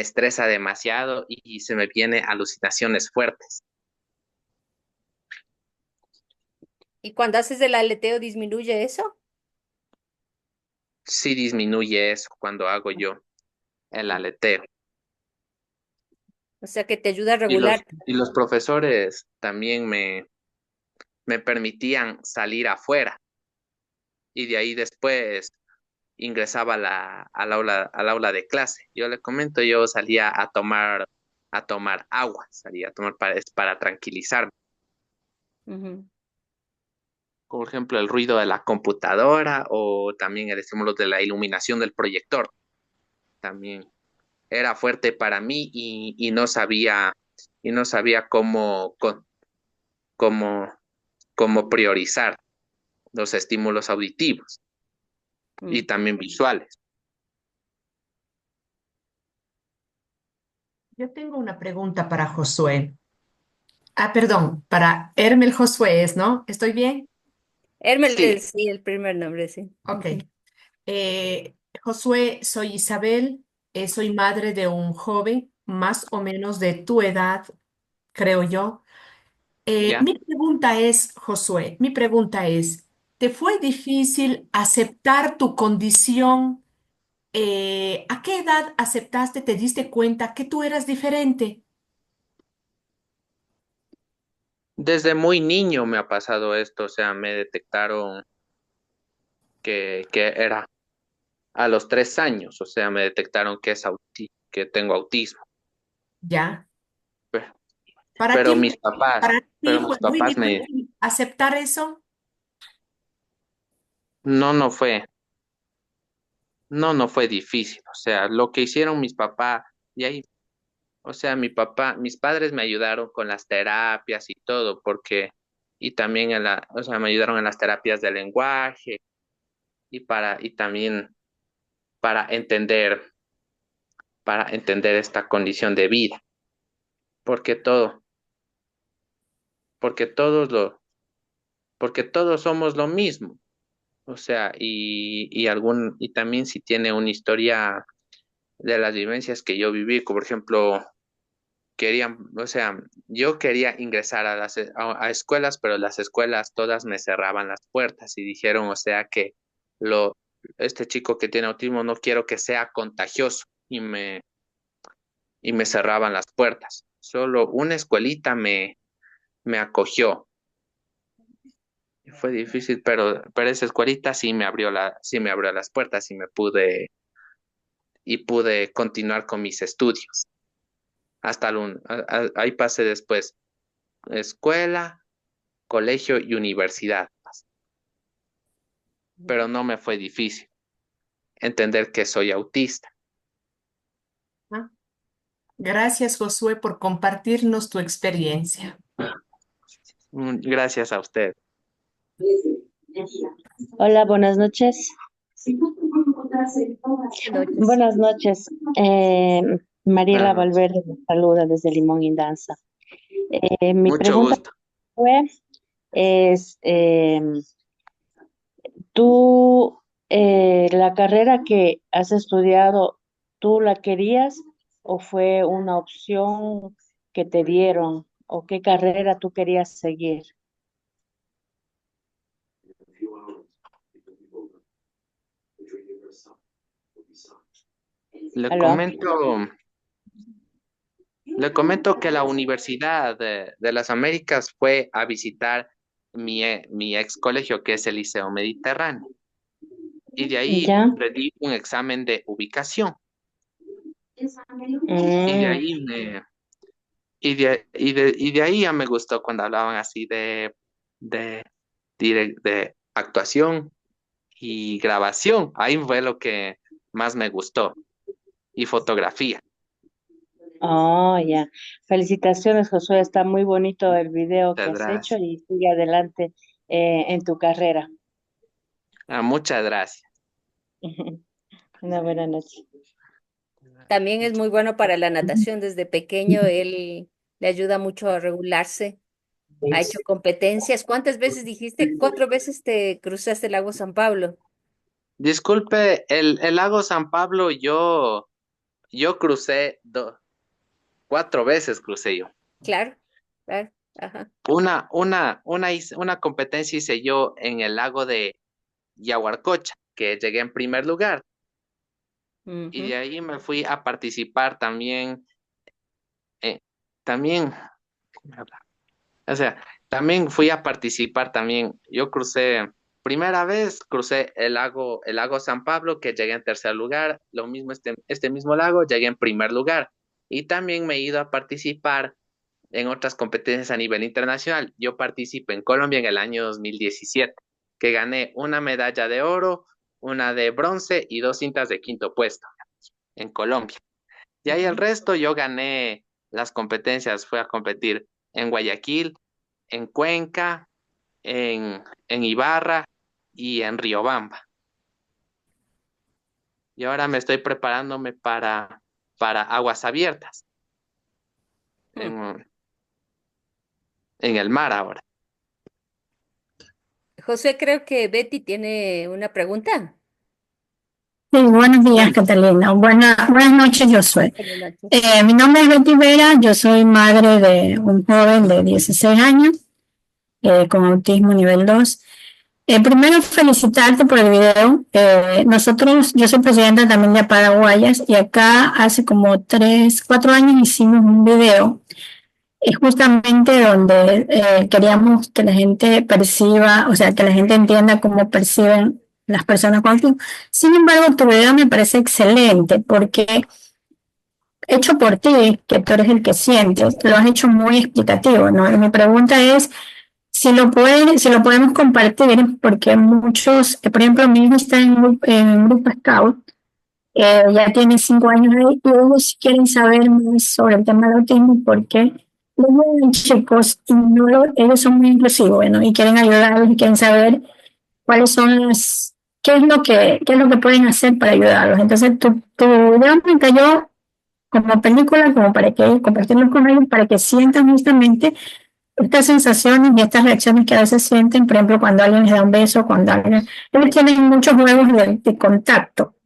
estresa demasiado y se me vienen alucinaciones fuertes. ¿Y cuando haces el aleteo disminuye eso? Sí disminuye eso cuando hago yo el aleteo. O sea, que te ayuda a Y regular. los profesores también me permitían salir afuera y de ahí después ingresaba al aula de clase. Yo le comento, yo salía a tomar agua, salía a tomar para tranquilizarme. Ujú. Por ejemplo, el ruido de la computadora o también el estímulo de la iluminación del proyector. También era fuerte para mí y no sabía cómo, cómo priorizar los estímulos auditivos y Mm. también visuales. Yo tengo una pregunta para Josué. Ah, perdón, para Hermel Josué es, ¿no? ¿Estoy bien? Hermes, Sí, sí, el primer nombre, sí. Ok. Ujú. Josué, soy Isabel, soy madre de un joven más o menos de tu edad, creo yo. ya. Mi pregunta es, Josué, mi pregunta es, ¿te fue difícil aceptar tu condición? ¿A qué edad aceptaste, te diste cuenta que tú eras diferente? Desde muy niño me ha pasado esto, o sea, me detectaron que era a los 3 años, o sea, me detectaron que tengo autismo. ¿Ya? Pe- ¿Para Pero ti, mis papás, para ti pero fue mis muy papás difícil aceptar eso? no fue, no fue difícil, o sea, lo que hicieron mis papás, y ahí, o sea, mis padres me ayudaron con las terapias y todo, y también o sea, me ayudaron en las terapias de lenguaje y también para entender, para entender esta condición de vida, porque todo, porque todos lo, porque todos somos lo mismo, o sea, y también si tiene una historia de las vivencias que yo viví, como por ejemplo, o sea, yo quería ingresar a escuelas, pero las escuelas todas me cerraban las puertas y dijeron, o sea, que lo, este chico que tiene autismo no quiero que sea contagioso y me cerraban las puertas. Solo una escuelita me acogió. Fue difícil, pero esa escuelita sí me abrió las puertas y pude continuar con mis estudios. Ahí pasé después escuela, colegio y universidad, pero no me fue difícil entender que soy autista. Ah, gracias, Josué, por compartirnos tu experiencia. Gracias a usted. Hola, buenas noches. Buenas noches. Buenas noches. Mariela Buenas noches. Valverde me saluda desde Limón Indanza. Mi Mucho pregunta gusto. fue es, tú, la carrera que has estudiado, ¿tú la querías o fue una opción que te dieron? ¿O qué carrera tú querías seguir? Le ¿Aló? comento, le comento que la Universidad de las Américas fue a visitar mi ex colegio, que es el Liceo Mediterráneo. Y de ahí ¿Ya? pedí un examen de ubicación. Y de Mm. ahí y de ahí ya me gustó cuando hablaban así de, de actuación y grabación. Ahí fue lo que más me gustó. Y fotografía. Oh, ya. Felicitaciones, Josué. Está muy bonito el video que Muchas has hecho gracias. y sigue adelante en tu carrera. Muchas gracias. Una buena noche. También es muy bueno para la natación desde pequeño. Él le ayuda mucho a regularse. Ha hecho competencias. ¿Cuántas veces dijiste? 4 veces te cruzaste el lago San Pablo. Disculpe, el lago San Pablo, yo crucé 4 veces crucé yo. Claro, claro. Ajá. Una competencia hice yo en el lago de Yaguarcocha, que llegué en primer lugar. Y Ujú. de ahí me fui a participar también, también, o sea, también fui a participar también. Yo crucé, primera vez crucé el lago San Pablo, que llegué en tercer lugar. Lo mismo este mismo lago, llegué en primer lugar. Y también me he ido a participar en otras competencias a nivel internacional. Yo participo en Colombia en el año 2017, que gané una medalla de oro, una de bronce y 2 cintas de quinto puesto en Colombia. Y ahí el resto yo gané las competencias, fui a competir en Guayaquil, en Cuenca, en Ibarra y en Riobamba. Y ahora me estoy preparándome para aguas abiertas Mm. en el mar ahora. José, creo que Betty tiene una pregunta. Sí, buenos días, Catalina. Buenas noches, Josué. Buenas noches. Mi nombre es Betty Vera, yo soy madre de un joven de 16 años con autismo nivel 2. Primero, felicitarte por el video. Yo soy presidenta también de Paraguayas y acá hace como 3, 4 años hicimos un video justamente donde queríamos que la gente perciba, o sea, que la gente entienda cómo perciben las personas con autismo. Sin embargo, tu video me parece excelente porque hecho por ti, que tú eres el que sientes, lo has hecho muy explicativo, ¿no? Y mi pregunta es si lo podemos compartir, porque muchos, por ejemplo, mi hijo está en un grupo Scout, ya tiene 5 años ahí, y ellos sí quieren saber más sobre el tema del autismo porque los ven chicos y ellos son muy inclusivos, bueno, y quieren ayudarlos y quieren saber cuáles son qué es lo que pueden hacer para ayudarlos. Entonces, tu video me cayó como película, como para que compartirlos con ellos, para que sientan justamente estas sensaciones y estas reacciones que a veces sienten, por ejemplo, cuando alguien les da un beso, ellos tienen muchos juegos de contacto.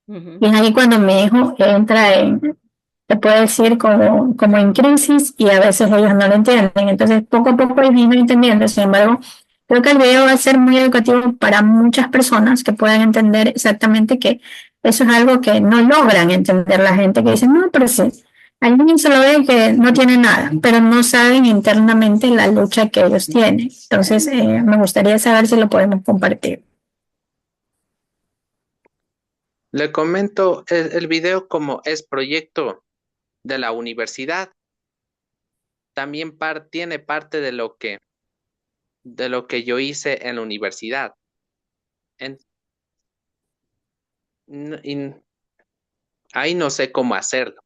Ujú. Y es ahí cuando mi hijo entra se puede decir, como en crisis y a veces ellos no lo entienden. Entonces, poco a poco ellos van entendiendo. Sin embargo, creo que el video va a ser muy educativo para muchas personas que puedan entender exactamente que eso es algo que no logran entender la gente que dice, no, pero sí, al niño se lo ve que no tiene nada, pero no saben internamente la lucha que ellos tienen. Entonces, me gustaría saber si lo podemos compartir. Le comento, el video como es proyecto de la universidad, también tiene parte de lo que yo hice en la universidad. En- y ahí no sé cómo hacerlo.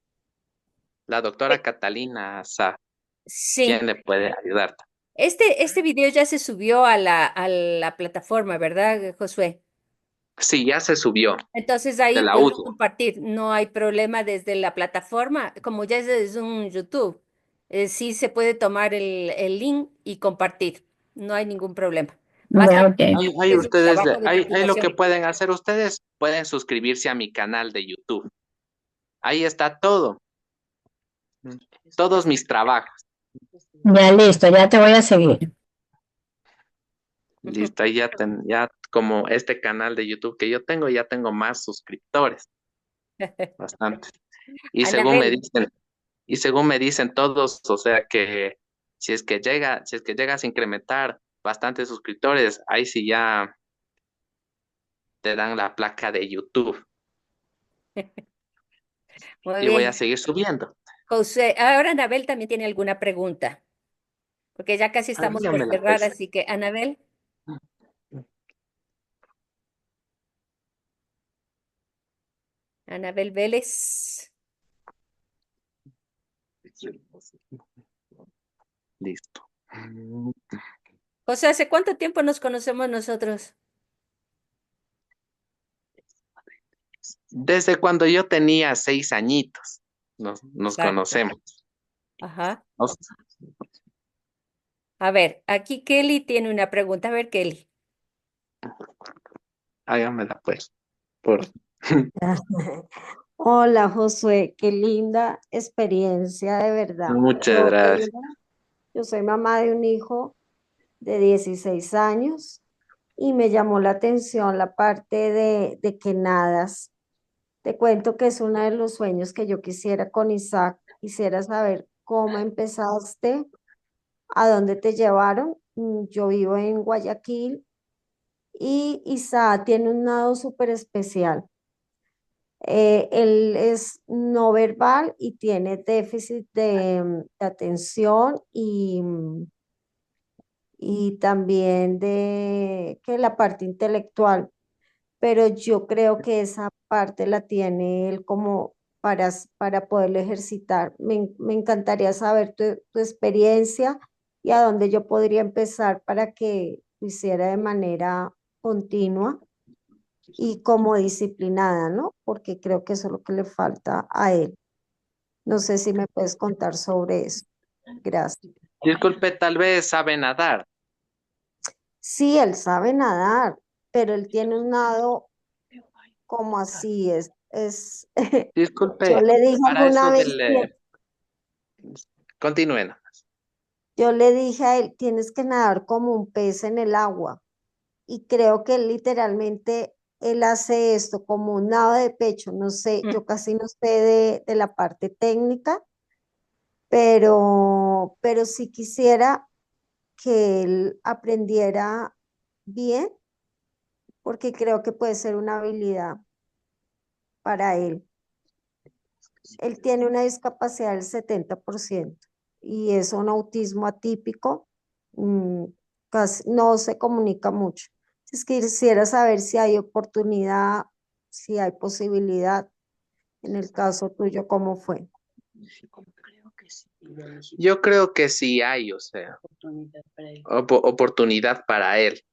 La doctora Catalina sabe Sí, quién le puede ayudar. este video ya se subió a la plataforma, ¿verdad, Josué? Sí, ya se subió Entonces de ahí la puedes UDO. compartir, no hay problema desde la plataforma, como ya es un YouTube. sí se puede tomar el link y compartir. No hay ningún problema. Ya, Basta ok. Ahí es el ustedes, trabajo de ahí lo que titulación. pueden hacer ustedes, pueden suscribirse a mi canal de YouTube. Ahí está todo, todos mis trabajos. Ya listo, ya te voy a seguir. Listo, ahí ya como este canal de YouTube que yo tengo, ya tengo más suscriptores, bastante. Y según me Anabel, dicen, todos, o sea que si es que llegas a incrementar bastantes suscriptores, ahí sí ya te dan la placa de YouTube muy y voy a bien. seguir subiendo. José, ahora Anabel también tiene alguna pregunta, porque ya casi estamos por Dígamela, cerrar, pues. así que Anabel, Anabel Vélez. Listo. José, ¿hace cuánto tiempo nos conocemos nosotros? Desde cuando yo tenía 6 añitos, nos Exacto. conocemos. Ajá. Nos- A ver, aquí Kelly tiene una pregunta. A ver, Kelly. Hágamela, pues. Por... Hola Josué, qué linda experiencia de verdad. Muchas gracias. Yo soy mamá de un hijo de 16 años y me llamó la atención la parte de que nadas. Te cuento que es uno de los sueños que yo quisiera con Isaac. Quisiera saber cómo empezaste, a dónde te llevaron. Yo vivo en Guayaquil y Isaac tiene un nado súper especial. Él es no verbal y tiene déficit de atención y también de que la parte intelectual, pero yo creo que esa parte la tiene él como para poderlo ejercitar. Me encantaría saber tu experiencia y a dónde yo podría empezar para que lo hiciera de manera continua y como disciplinada, ¿no? Porque creo que eso es lo que le falta a él. No sé si me puedes contar sobre eso. Gracias. Disculpe, tal vez sabe nadar. Sí, él sabe nadar, pero él tiene un nado como así, yo Disculpe, le dije para alguna eso vez, del... Continúen. yo le dije a él, tienes que nadar como un pez en el agua. Y creo que él literalmente, él hace esto como un nado de pecho, no sé, yo casi no sé de la parte técnica, pero sí quisiera que él aprendiera bien, porque creo que puede ser una habilidad para él. Él tiene una discapacidad del 70% y es un autismo atípico, mm, casi no se comunica mucho. Es que quisiera saber si hay oportunidad, si hay posibilidad, en el caso tuyo, ¿cómo fue? Yo creo que sí hay, o sea, oportunidad para él.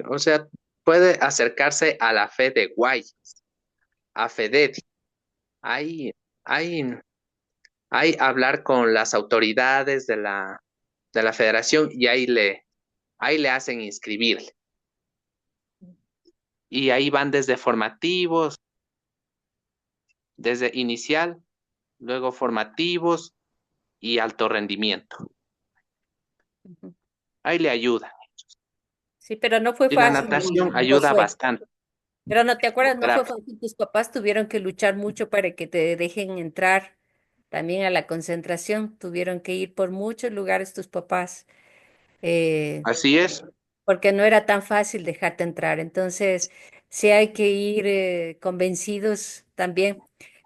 O sea, puede acercarse a la fe de Guayas, a FEDEDI. Ahí, ahí, ahí hablar con las autoridades de la federación y ahí le hacen inscribirle. Y ahí van desde formativos, desde inicial, luego formativos y alto rendimiento. Ahí le ayuda. Sí, pero no fue Y la fácil, natación ayuda Josué. bastante. Pero no te acuerdas, no fue Gracias. fácil. Tus papás tuvieron que luchar mucho para que te dejen entrar también a la concentración. Tuvieron que ir por muchos lugares tus papás. eh, Así es. porque no era tan fácil dejarte entrar. Entonces, sí hay que ir convencidos también.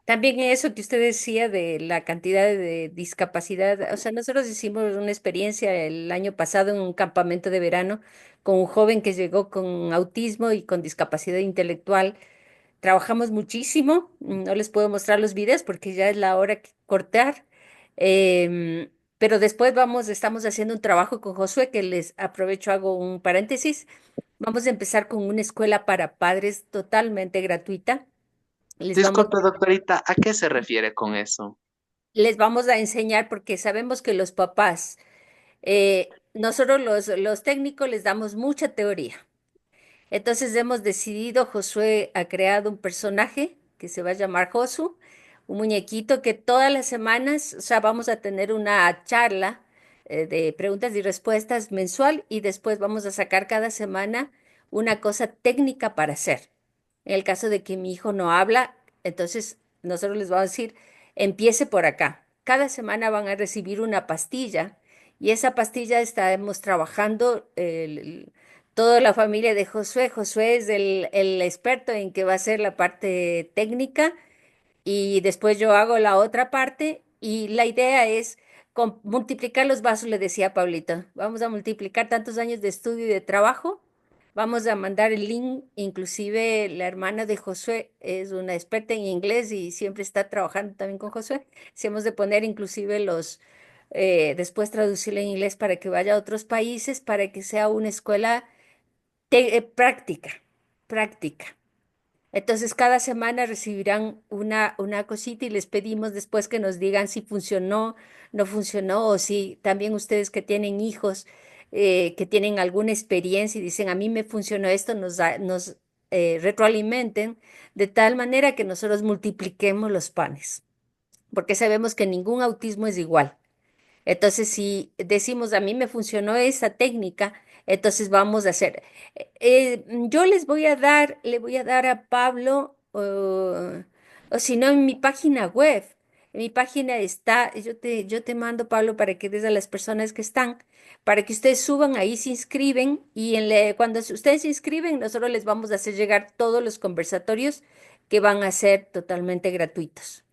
También eso que usted decía de la cantidad de discapacidad, o sea, nosotros hicimos una experiencia el año pasado en un campamento de verano con un joven que llegó con autismo y con discapacidad intelectual. Trabajamos muchísimo, no les puedo mostrar los videos porque ya es la hora que cortar, pero después estamos haciendo un trabajo con Josué que les aprovecho, hago un paréntesis. Vamos a empezar con una escuela para padres totalmente gratuita Les vamos, Disculpe, doctorita, ¿a qué se refiere con eso? les vamos a enseñar porque sabemos que los papás, nosotros los técnicos les damos mucha teoría. Entonces hemos decidido, Josué ha creado un personaje que se va a llamar Josu, un muñequito que todas las semanas, o sea, vamos a tener una charla de preguntas y respuestas mensual y después vamos a sacar cada semana una cosa técnica para hacer. En el caso de que mi hijo no habla, entonces nosotros les vamos a decir, empiece por acá. Cada semana van a recibir una pastilla y esa pastilla estaremos trabajando toda la familia de Josué. Josué es el experto en que va a ser la parte técnica y después yo hago la otra parte y la idea es multiplicar los vasos, le decía a Pablito. Vamos a multiplicar tantos años de estudio y de trabajo. Vamos a mandar el link, inclusive la hermana de Josué es una experta en inglés y siempre está trabajando también con Josué. Si hemos de poner inclusive después traducirlo en inglés para que vaya a otros países, para que sea una escuela práctica, práctica. Entonces, cada semana recibirán una cosita y les pedimos después que nos digan si funcionó, no funcionó, o si también ustedes que tienen hijos, que tienen alguna experiencia y dicen, a mí me funcionó esto, nos retroalimenten de tal manera que nosotros multipliquemos los panes, porque sabemos que ningún autismo es igual. Entonces, si decimos, a mí me funcionó esa técnica, entonces vamos a hacer. Yo le voy a dar a Pablo, o si no, en mi página web. En mi página está, yo te mando, Pablo, para que des a las personas que están, para que ustedes suban ahí, se inscriben y cuando ustedes se inscriben, nosotros les vamos a hacer llegar todos los conversatorios que van a ser totalmente gratuitos.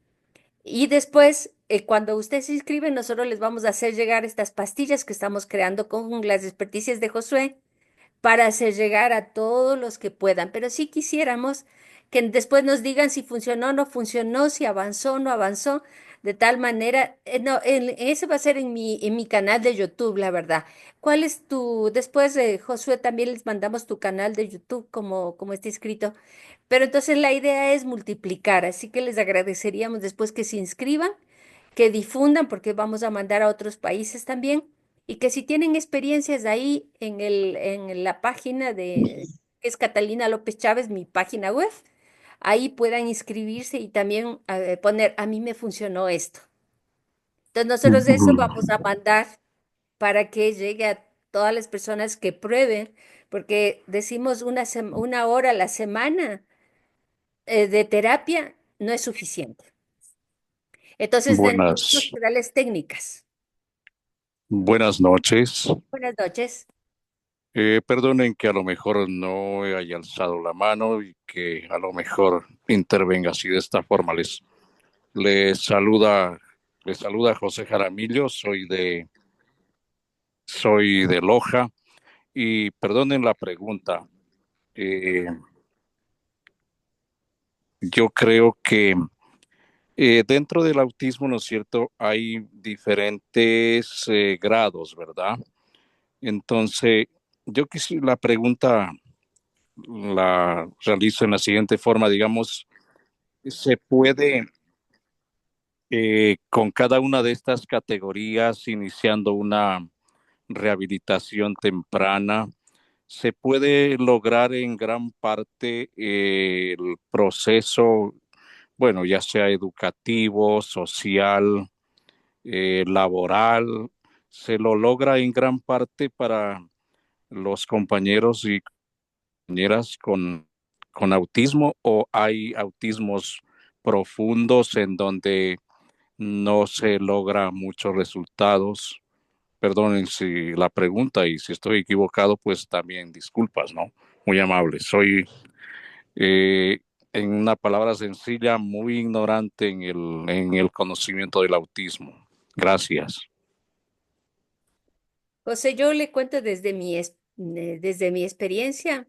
Y después, cuando ustedes se inscriben, nosotros les vamos a hacer llegar estas pastillas que estamos creando con las experticias de Josué para hacer llegar a todos los que puedan. Pero sí quisiéramos que después nos digan si funcionó o no funcionó, si avanzó o no avanzó, de tal manera, no, ese va a ser en mi canal de YouTube, la verdad. ¿Cuál es después de Josué, también les mandamos tu canal de YouTube como está escrito? Pero entonces la idea es multiplicar, así que les agradeceríamos después que se inscriban, que difundan, porque vamos a mandar a otros países también, y que si tienen experiencias ahí en la página que es Catalina López Chávez, mi página web, ahí puedan inscribirse y también poner, a mí me funcionó esto. Entonces nosotros de eso vamos a mandar para que llegue a todas las personas que prueben, porque decimos una hora a la semana de terapia no es suficiente. Entonces, tenemos Buenas, que darles técnicas. buenas noches. Buenas noches. Perdonen que a lo mejor no haya alzado la mano y que a lo mejor intervenga así de esta forma. Les saluda, les saluda José Jaramillo, soy de Loja y perdonen la pregunta. Eh, yo creo que dentro del autismo, ¿no es cierto? Hay diferentes grados, ¿verdad? Entonces, yo quisiera la pregunta la realizo en la siguiente forma, digamos, se puede con cada una de estas categorías, iniciando una rehabilitación temprana, se puede lograr en gran parte el proceso, bueno, ya sea educativo, social, laboral, se lo logra en gran parte para los compañeros y compañeras con autismo o hay autismos profundos en donde no se logra muchos resultados. Perdonen si la pregunta y si estoy equivocado, pues también disculpas, ¿no? Muy amable. Soy, en una palabra sencilla, muy ignorante en el conocimiento del autismo. Gracias. José, yo le cuento desde mi experiencia,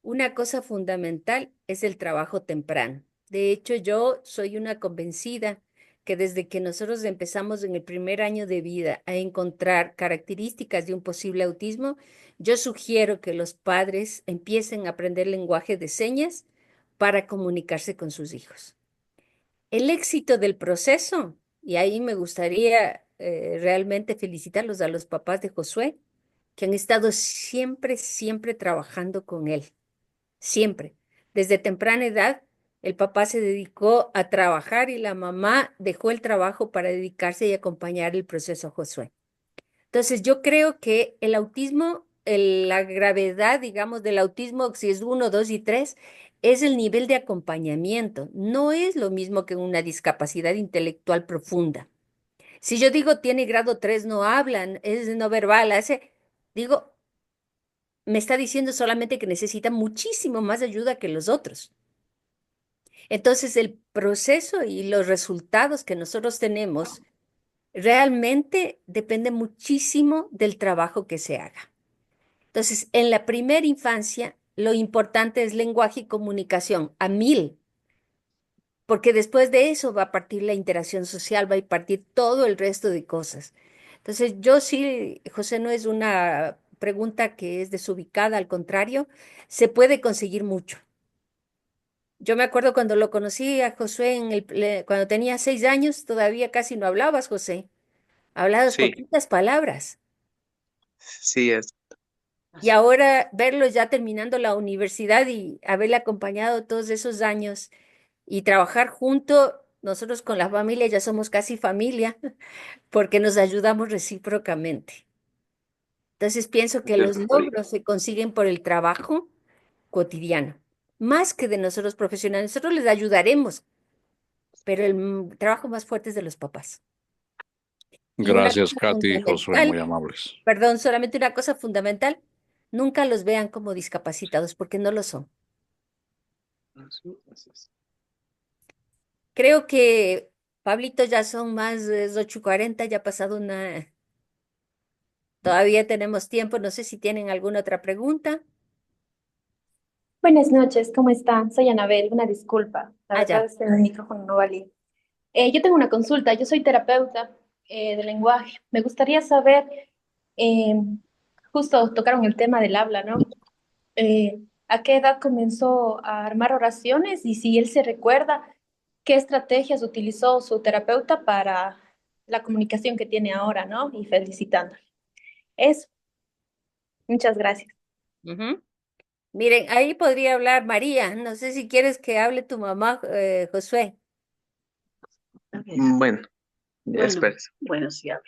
una cosa fundamental es el trabajo temprano. De hecho, yo soy una convencida que desde que nosotros empezamos en el primer año de vida a encontrar características de un posible autismo, yo sugiero que los padres empiecen a aprender lenguaje de señas para comunicarse con sus hijos. El éxito del proceso, y ahí me gustaría realmente felicitarlos a los papás de Josué, que han estado siempre, siempre trabajando con él, siempre. Desde temprana edad, el papá se dedicó a trabajar y la mamá dejó el trabajo para dedicarse y acompañar el proceso a Josué. Entonces, yo creo que el autismo, la gravedad, digamos, del autismo, si es 1, 2 y 3, es el nivel de acompañamiento. No es lo mismo que una discapacidad intelectual profunda. Si yo digo tiene grado 3, no hablan, es no verbal, digo, me está diciendo solamente que necesita muchísimo más ayuda que los otros. Entonces, el proceso y los resultados que nosotros tenemos realmente depende muchísimo del trabajo que se haga. Entonces, en la primera infancia, lo importante es lenguaje y comunicación a 1000, porque después de eso va a partir la interacción social, va a partir todo el resto de cosas. Entonces, yo sí, José, no es una pregunta que es desubicada, al contrario, se puede conseguir mucho. Yo me acuerdo cuando lo conocí a Josué cuando tenía 6 años, todavía casi no hablabas, José. Hablabas Sí, poquitas palabras. sí es. Y ahora verlo ya terminando la universidad y haberle acompañado todos esos años y trabajar junto, nosotros con la familia ya somos casi familia porque nos ayudamos recíprocamente. Entonces pienso que los logros se consiguen por el trabajo cotidiano, más que de nosotros profesionales. Nosotros les ayudaremos, pero el trabajo más fuerte es de los papás. Y una Gracias, cosa Katy y Josué, muy fundamental, amables. perdón, solamente una cosa fundamental, nunca los vean como discapacitados porque no lo son. Creo que, Pablito, ya son más de 8:40, ya ha pasado una... Todavía tenemos tiempo, no sé si tienen alguna otra pregunta. Buenas noches, ¿cómo están? Soy Anabel, una disculpa. La verdad Ya. es que el micrófono no valía. Yo tengo una consulta, yo soy terapeuta de lenguaje. Me gustaría saber, eh, justo tocaron el tema del habla, ¿no? ¿A qué edad comenzó a armar oraciones y si él se recuerda qué estrategias utilizó su terapeuta para la comunicación que tiene ahora, ¿no? Y felicitándole. Eso, muchas gracias. Ujú. Miren, ahí podría hablar María. No sé si quieres que hable tu mamá, Josué. Bueno, ya espérese. Bueno, sí hablo.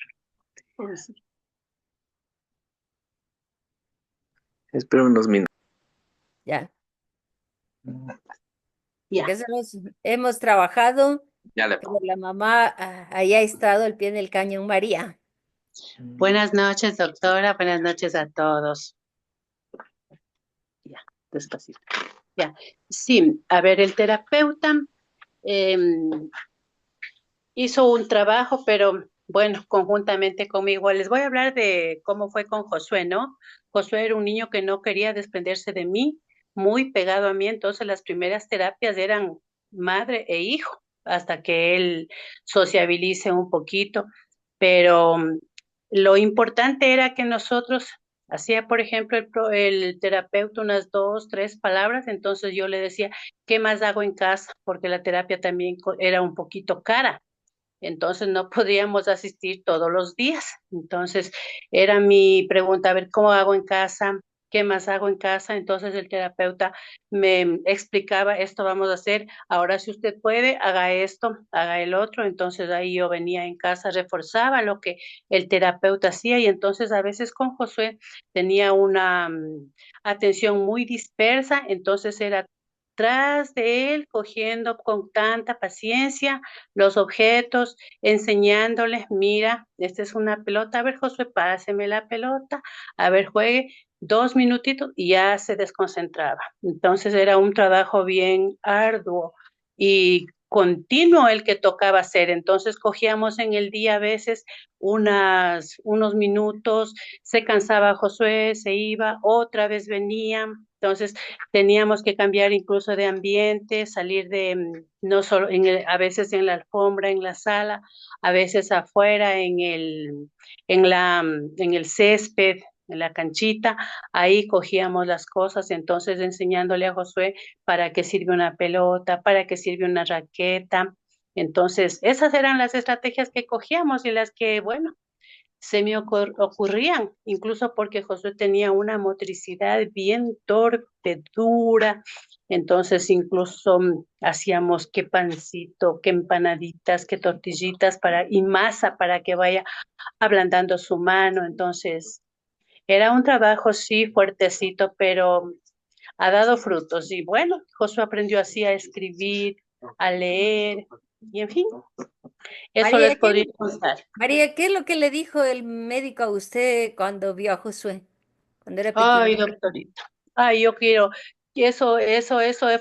Espera unos minutos. Ya. Ya. Porque hemos trabajado, Ya le pero la mamá ahí ha estado al pie del cañón, María. Buenas noches, doctora. Buenas noches a todos. Ya, despacito. Ya. Sí, a ver, el terapeuta hizo un trabajo, pero bueno, conjuntamente conmigo. Les voy a hablar de cómo fue con Josué, ¿no? Josué era un niño que no quería desprenderse de mí, muy pegado a mí, entonces las primeras terapias eran madre e hijo, hasta que él sociabilice un poquito, pero lo importante era que nosotros hacía, por ejemplo, el terapeuta unas 2, 3 palabras, entonces yo le decía, ¿qué más hago en casa? Porque la terapia también era un poquito cara. Entonces no podíamos asistir todos los días. Entonces era mi pregunta, a ver, ¿cómo hago en casa? ¿Qué más hago en casa? Entonces el terapeuta me explicaba, esto vamos a hacer, ahora si usted puede, haga esto, haga el otro. Entonces ahí yo venía en casa, reforzaba lo que el terapeuta hacía y entonces a veces con Josué tenía una atención muy dispersa, entonces era tras de él, cogiendo con tanta paciencia los objetos, enseñándoles, mira, esta es una pelota, a ver, Josué, páseme la pelota, a ver, juegue 2 minutitos y ya se desconcentraba. Entonces era un trabajo bien arduo y continuo el que tocaba hacer. Entonces cogíamos en el día a veces unos minutos, se cansaba Josué, se iba, otra vez venía. Entonces teníamos que cambiar incluso de ambiente, salir de, no solo a veces en la alfombra, en la sala, a veces afuera en el césped, en la canchita, ahí cogíamos las cosas, entonces enseñándole a Josué para qué sirve una pelota, para qué sirve una raqueta. Entonces, esas eran las estrategias que cogíamos y las que, bueno, se me ocurrían, incluso porque Josué tenía una motricidad bien torpe, dura, entonces incluso hacíamos que pancito, que empanaditas, que tortillitas y masa para que vaya ablandando su mano, entonces era un trabajo sí fuertecito, pero ha dado frutos y bueno, Josué aprendió así a escribir, a leer y en fin, eso les María, podría contar. María, ¿qué es lo que le dijo el médico a usted cuando vio a Josué, cuando era Ay, pequeño? doctorita. Ay, yo quiero. Eso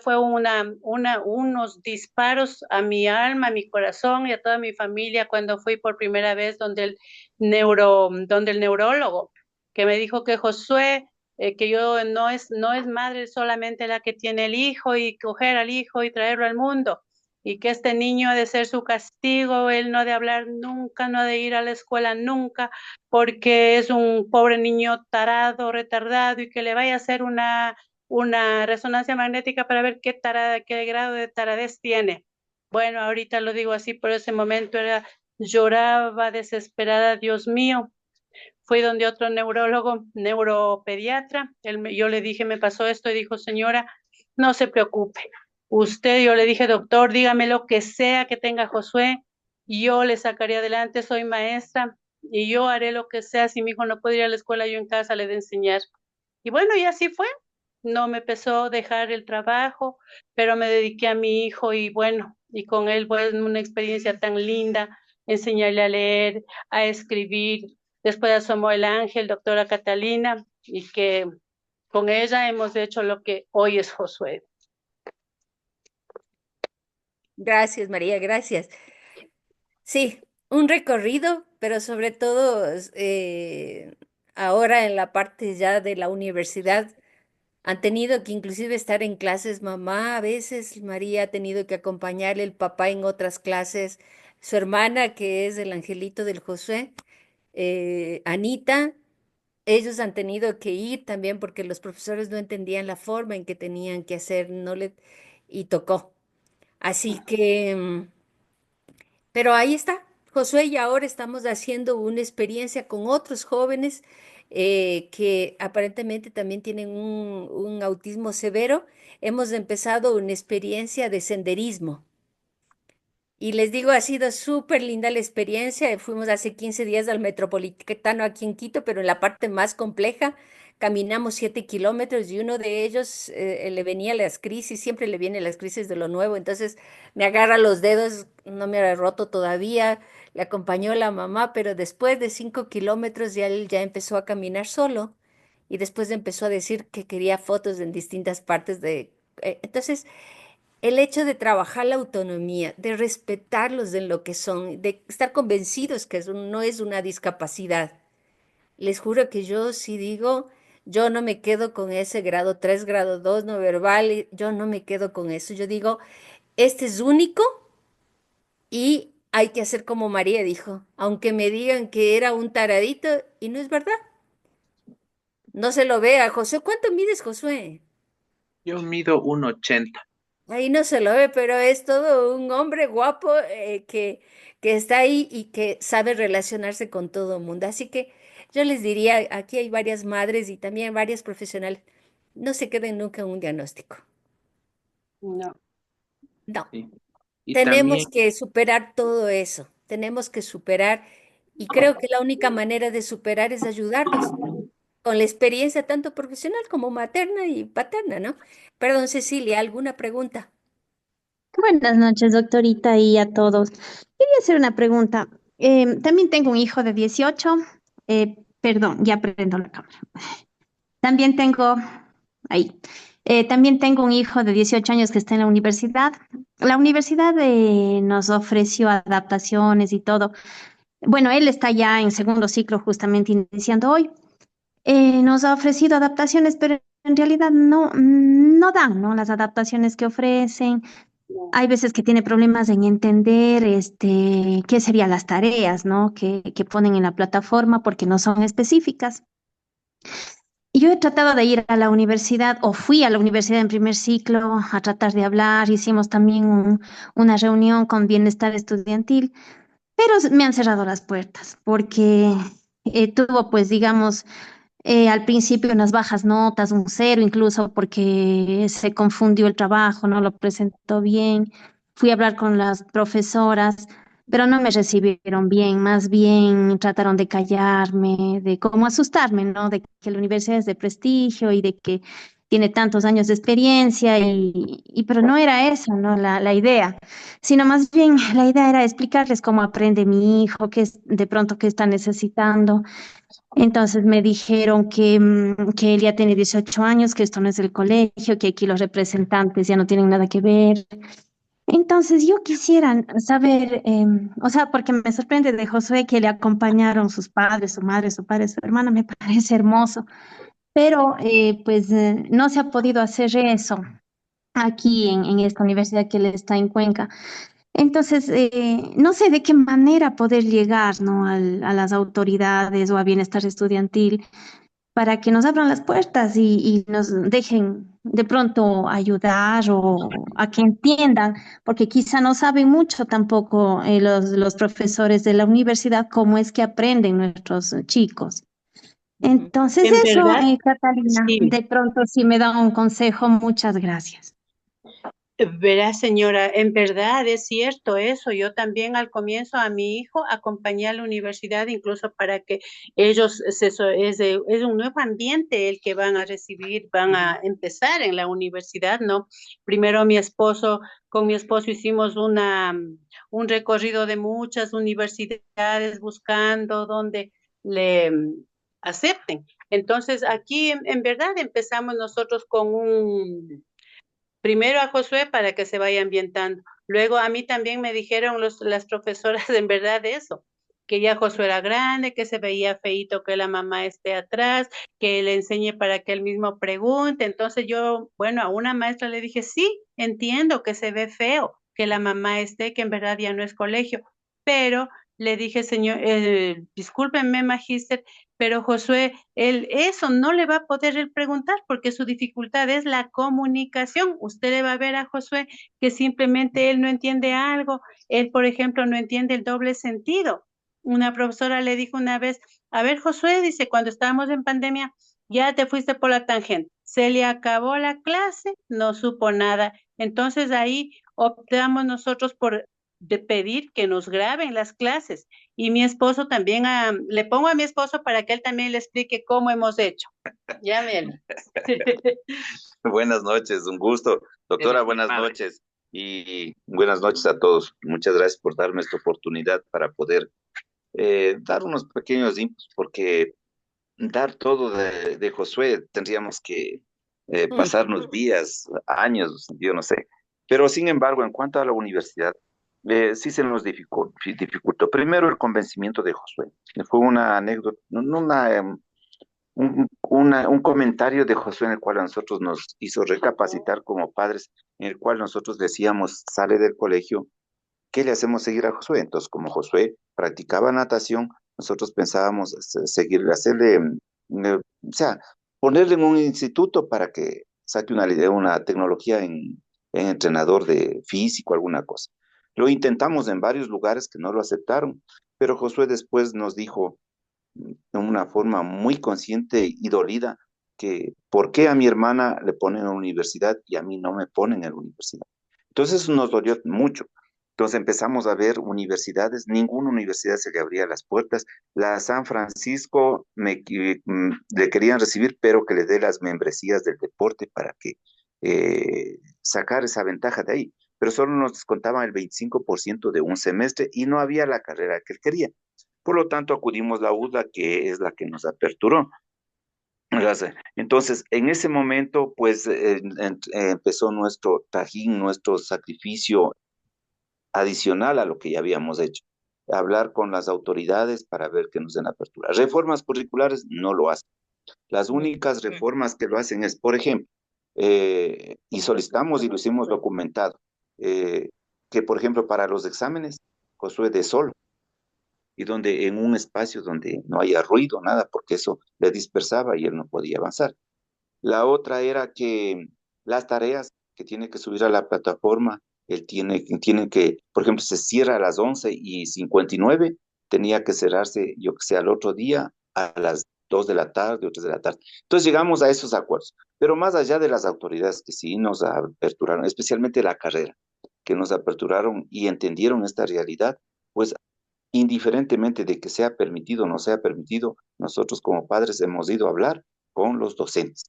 fue unos disparos a mi alma, a mi corazón y a toda mi familia cuando fui por primera vez donde el neurólogo, que me dijo que Josué, que yo no es madre solamente la que tiene el hijo y coger al hijo y traerlo al mundo, y que este niño ha de ser su castigo, él no ha de hablar nunca, no ha de ir a la escuela nunca porque es un pobre niño tarado, retardado, y que le vaya a hacer una resonancia magnética para ver qué grado de taradez tiene. Bueno, ahorita lo digo así, pero ese momento lloraba desesperada, Dios mío. Fui donde otro neurólogo, neuropediatra, yo le dije, me pasó esto, y dijo, señora, no se preocupe. Yo le dije, doctor, dígame lo que sea que tenga Josué, y yo le sacaré adelante, soy maestra, y yo haré lo que sea. Si mi hijo no puede ir a la escuela, yo en casa le de enseñar. Y bueno, y así fue. No me pesó dejar el trabajo, pero me dediqué a mi hijo y bueno, y con él fue una experiencia tan linda, enseñarle a leer, a escribir. Después asomó el ángel, doctora Catalina, y que con ella hemos hecho lo que hoy es Josué. Gracias, María, gracias. Sí, un recorrido, pero sobre todo ahora en la parte ya de la universidad han tenido que inclusive estar en clases mamá, a veces María ha tenido que acompañarle el papá en otras clases, su hermana que es el angelito del Josué, Anita, ellos han tenido que ir también porque los profesores no entendían la forma en que tenían que hacer, no le, y tocó. Así que... pero ahí está, Josué, y ahora estamos haciendo una experiencia con otros jóvenes que aparentemente también tienen un autismo severo. Hemos empezado una experiencia de senderismo. Y les digo, ha sido súper linda la experiencia. Fuimos hace 15 días al Metropolitano aquí en Quito, pero en la parte más compleja. Caminamos 7 kilómetros y uno de ellos le venía las crisis, siempre le vienen las crisis de lo nuevo, entonces me agarra los dedos, no me ha roto todavía, le acompañó la mamá, pero después de 5 kilómetros ya él ya empezó a caminar solo y después empezó a decir que quería fotos en distintas partes de... entonces, el hecho de trabajar la autonomía, de respetarlos en lo que son, de estar convencidos que no es una discapacidad. Les juro que yo sí digo, yo no me quedo con ese grado 3, grado 2 no verbal, yo no me quedo con eso. Yo digo, este es único y hay que hacer como María dijo, aunque me digan que era un taradito y no es verdad. No se lo vea, José. ¿Cuánto mides, Josué? Yo mido 1,80. Ahí no se lo ve, pero es todo un hombre guapo que está ahí y que sabe relacionarse con todo el mundo. Así que yo les diría, aquí hay varias madres y también varias profesionales, no se queden nunca en un diagnóstico. No. No, Sí. Y tenemos también, que superar todo eso, tenemos que superar y creo que la única manera de superar es ayudarnos con la experiencia tanto profesional como materna y paterna, ¿no? Perdón, Cecilia, ¿alguna pregunta? Buenas noches, doctorita, y a todos. Quería hacer una pregunta. También tengo un hijo de 18. Perdón, ya prendo la cámara. También tengo, ahí, también tengo un hijo de 18 años que está en la universidad. La universidad nos ofreció adaptaciones y todo. Bueno, él está ya en segundo ciclo, justamente iniciando hoy. Nos ha ofrecido adaptaciones, pero en realidad no dan, ¿no? Las adaptaciones que ofrecen. Hay veces que tiene problemas en entender qué serían las tareas, ¿no? Que ponen en la plataforma porque no son específicas. Y yo he tratado de ir a la universidad, o fui a la universidad en primer ciclo a tratar de hablar, hicimos también una reunión con bienestar estudiantil, pero me han cerrado las puertas porque tuvo, pues, digamos, al principio unas bajas notas, un cero incluso, porque se confundió el trabajo, no lo presentó bien. Fui a hablar con las profesoras, pero no me recibieron bien, más bien trataron de callarme, de cómo asustarme, ¿no? De que la universidad es de prestigio y de que tiene tantos años de experiencia, pero no era eso, ¿no? La idea, sino más bien la idea era explicarles cómo aprende mi hijo, qué es de pronto qué está necesitando. Entonces me dijeron que él ya tiene 18 años, que esto no es el colegio, que aquí los representantes ya no tienen nada que ver. Entonces yo quisiera saber, o sea, porque me sorprende de Josué que le acompañaron sus padres, su madre, su padre, su hermana, me parece hermoso, pero pues no se ha podido hacer eso aquí en esta universidad que él está en Cuenca. Entonces, no sé de qué manera poder llegar, ¿no? A las autoridades o a bienestar estudiantil para que nos abran las puertas y nos dejen de pronto ayudar o a que entiendan, porque quizá no saben mucho tampoco los profesores de la universidad cómo es que aprenden nuestros chicos. Entonces, En eso, verdad, Catalina, sí. de pronto si me da un consejo, muchas gracias. Verá, señora, en verdad es cierto eso. Yo también al comienzo a mi hijo acompañé a la universidad incluso para que ellos, es un nuevo ambiente el que van a recibir, van a empezar en la universidad, ¿no? Primero con mi esposo hicimos un recorrido de muchas universidades buscando donde le acepten. Entonces, aquí en verdad empezamos nosotros con primero a Josué para que se vaya ambientando. Luego a mí también me dijeron las profesoras en verdad eso, que ya Josué era grande, que se veía feíto que la mamá esté atrás, que le enseñe para que él mismo pregunte. Entonces yo, bueno, a una maestra le dije, sí, entiendo que se ve feo que la mamá esté, que en verdad ya no es colegio, pero le dije, señor, discúlpenme, magíster, pero Josué, él eso no le va a poder él preguntar porque su dificultad es la comunicación. Usted le va a ver a Josué que simplemente él no entiende algo. Él, por ejemplo, no entiende el doble sentido. Una profesora le dijo una vez, a ver, Josué, dice, cuando estábamos en pandemia, ya te fuiste por la tangente. Se le acabó la clase, no supo nada. Entonces ahí optamos nosotros por de pedir que nos graben las clases y mi esposo también, le pongo a mi esposo para que él también le explique cómo hemos hecho. Ya ven. Buenas noches, un gusto. Doctora, buenas noches y buenas noches a todos. Muchas gracias por darme esta oportunidad para poder dar unos pequeños inputs, porque dar todo de Josué tendríamos que pasarnos días, años, yo no sé. Pero sin embargo, en cuanto a la universidad, sí se nos dificultó. Primero, el convencimiento de Josué. Fue una anécdota, no una, un comentario de Josué en el cual a nosotros nos hizo recapacitar como padres, en el cual nosotros decíamos, sale del colegio, ¿qué le hacemos seguir a Josué? Entonces, como Josué practicaba natación, nosotros pensábamos seguirle, hacerle, o sea, ponerle en un instituto para que saque una tecnología en entrenador de físico, alguna cosa. Lo intentamos en varios lugares que no lo aceptaron, pero Josué después nos dijo de una forma muy consciente y dolida que ¿por qué a mi hermana le ponen en la universidad y a mí no me ponen en la universidad? Entonces eso nos dolió mucho. Entonces empezamos a ver universidades, ninguna universidad se le abría las puertas. La San Francisco le querían recibir, pero que le dé las membresías del deporte para que sacar esa ventaja de ahí. Pero solo nos descontaban el 25% de un semestre y no había la carrera que él quería. Por lo tanto, acudimos a la UDLA, que es la que nos aperturó. Entonces, en ese momento, pues empezó nuestro trajín, nuestro sacrificio adicional a lo que ya habíamos hecho. Hablar con las autoridades para ver que nos den apertura. Reformas curriculares no lo hacen. Las únicas reformas que lo hacen es, por ejemplo, y solicitamos y lo hicimos documentado, que por ejemplo para los exámenes, Josué de Sol, y donde en un espacio donde no haya ruido, nada, porque eso le dispersaba y él no podía avanzar. La otra era que las tareas que tiene que subir a la plataforma, él tiene que, por ejemplo, se cierra a las 11:59, tenía que cerrarse, yo que sé, al otro día a las 2 de la tarde o 3 de la tarde. Entonces llegamos a esos acuerdos. Pero más allá de las autoridades que sí nos aperturaron, especialmente la carrera, que nos aperturaron y entendieron esta realidad, pues indiferentemente de que sea permitido o no sea permitido, nosotros como padres hemos ido a hablar con los docentes.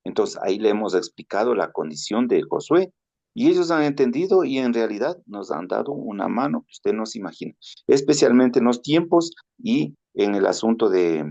Entonces ahí le hemos explicado la condición de Josué y ellos han entendido y en realidad nos han dado una mano que usted no se imagina, especialmente en los tiempos y en el asunto de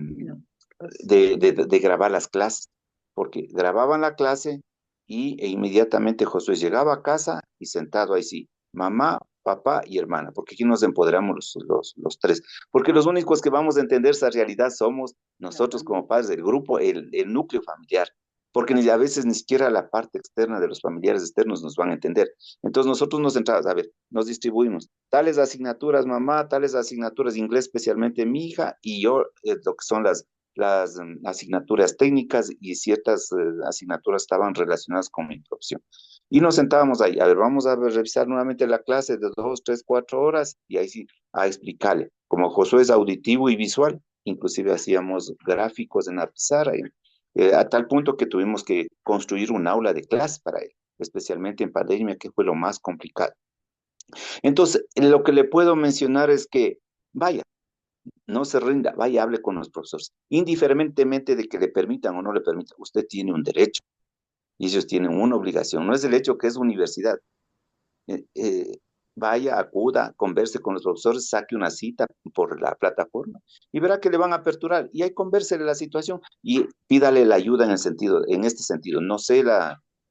grabar las clases, porque grababan la clase e inmediatamente Josué llegaba a casa y sentado ahí sí, mamá, papá y hermana, porque aquí nos empoderamos los tres, porque los únicos que vamos a entender esa realidad somos nosotros como padres del grupo, el núcleo familiar, porque a veces ni siquiera la parte externa de los familiares externos nos van a entender. Entonces nosotros nos centramos, a ver, nos distribuimos tales asignaturas, mamá, tales asignaturas, inglés especialmente mi hija, y yo, lo que son las asignaturas técnicas y ciertas asignaturas estaban relacionadas con mi profesión. Y nos sentábamos ahí, a ver, vamos a revisar nuevamente la clase de 2, 3, 4 horas y ahí sí, a explicarle. Como Josué es auditivo y visual, inclusive hacíamos gráficos en la pizarra, a tal punto que tuvimos que construir un aula de clase para él, especialmente en pandemia, que fue lo más complicado. Entonces, lo que le puedo mencionar es que, vaya, no se rinda, vaya, hable con los profesores. Indiferentemente de que le permitan o no le permitan, usted tiene un derecho y ellos tienen una obligación. No es el hecho que es universidad. Eh, eh, Vaya, acuda, converse con los profesores, saque una cita por la plataforma y verá que le van a aperturar. Y ahí convérsele la situación y pídale la ayuda en este sentido. No sé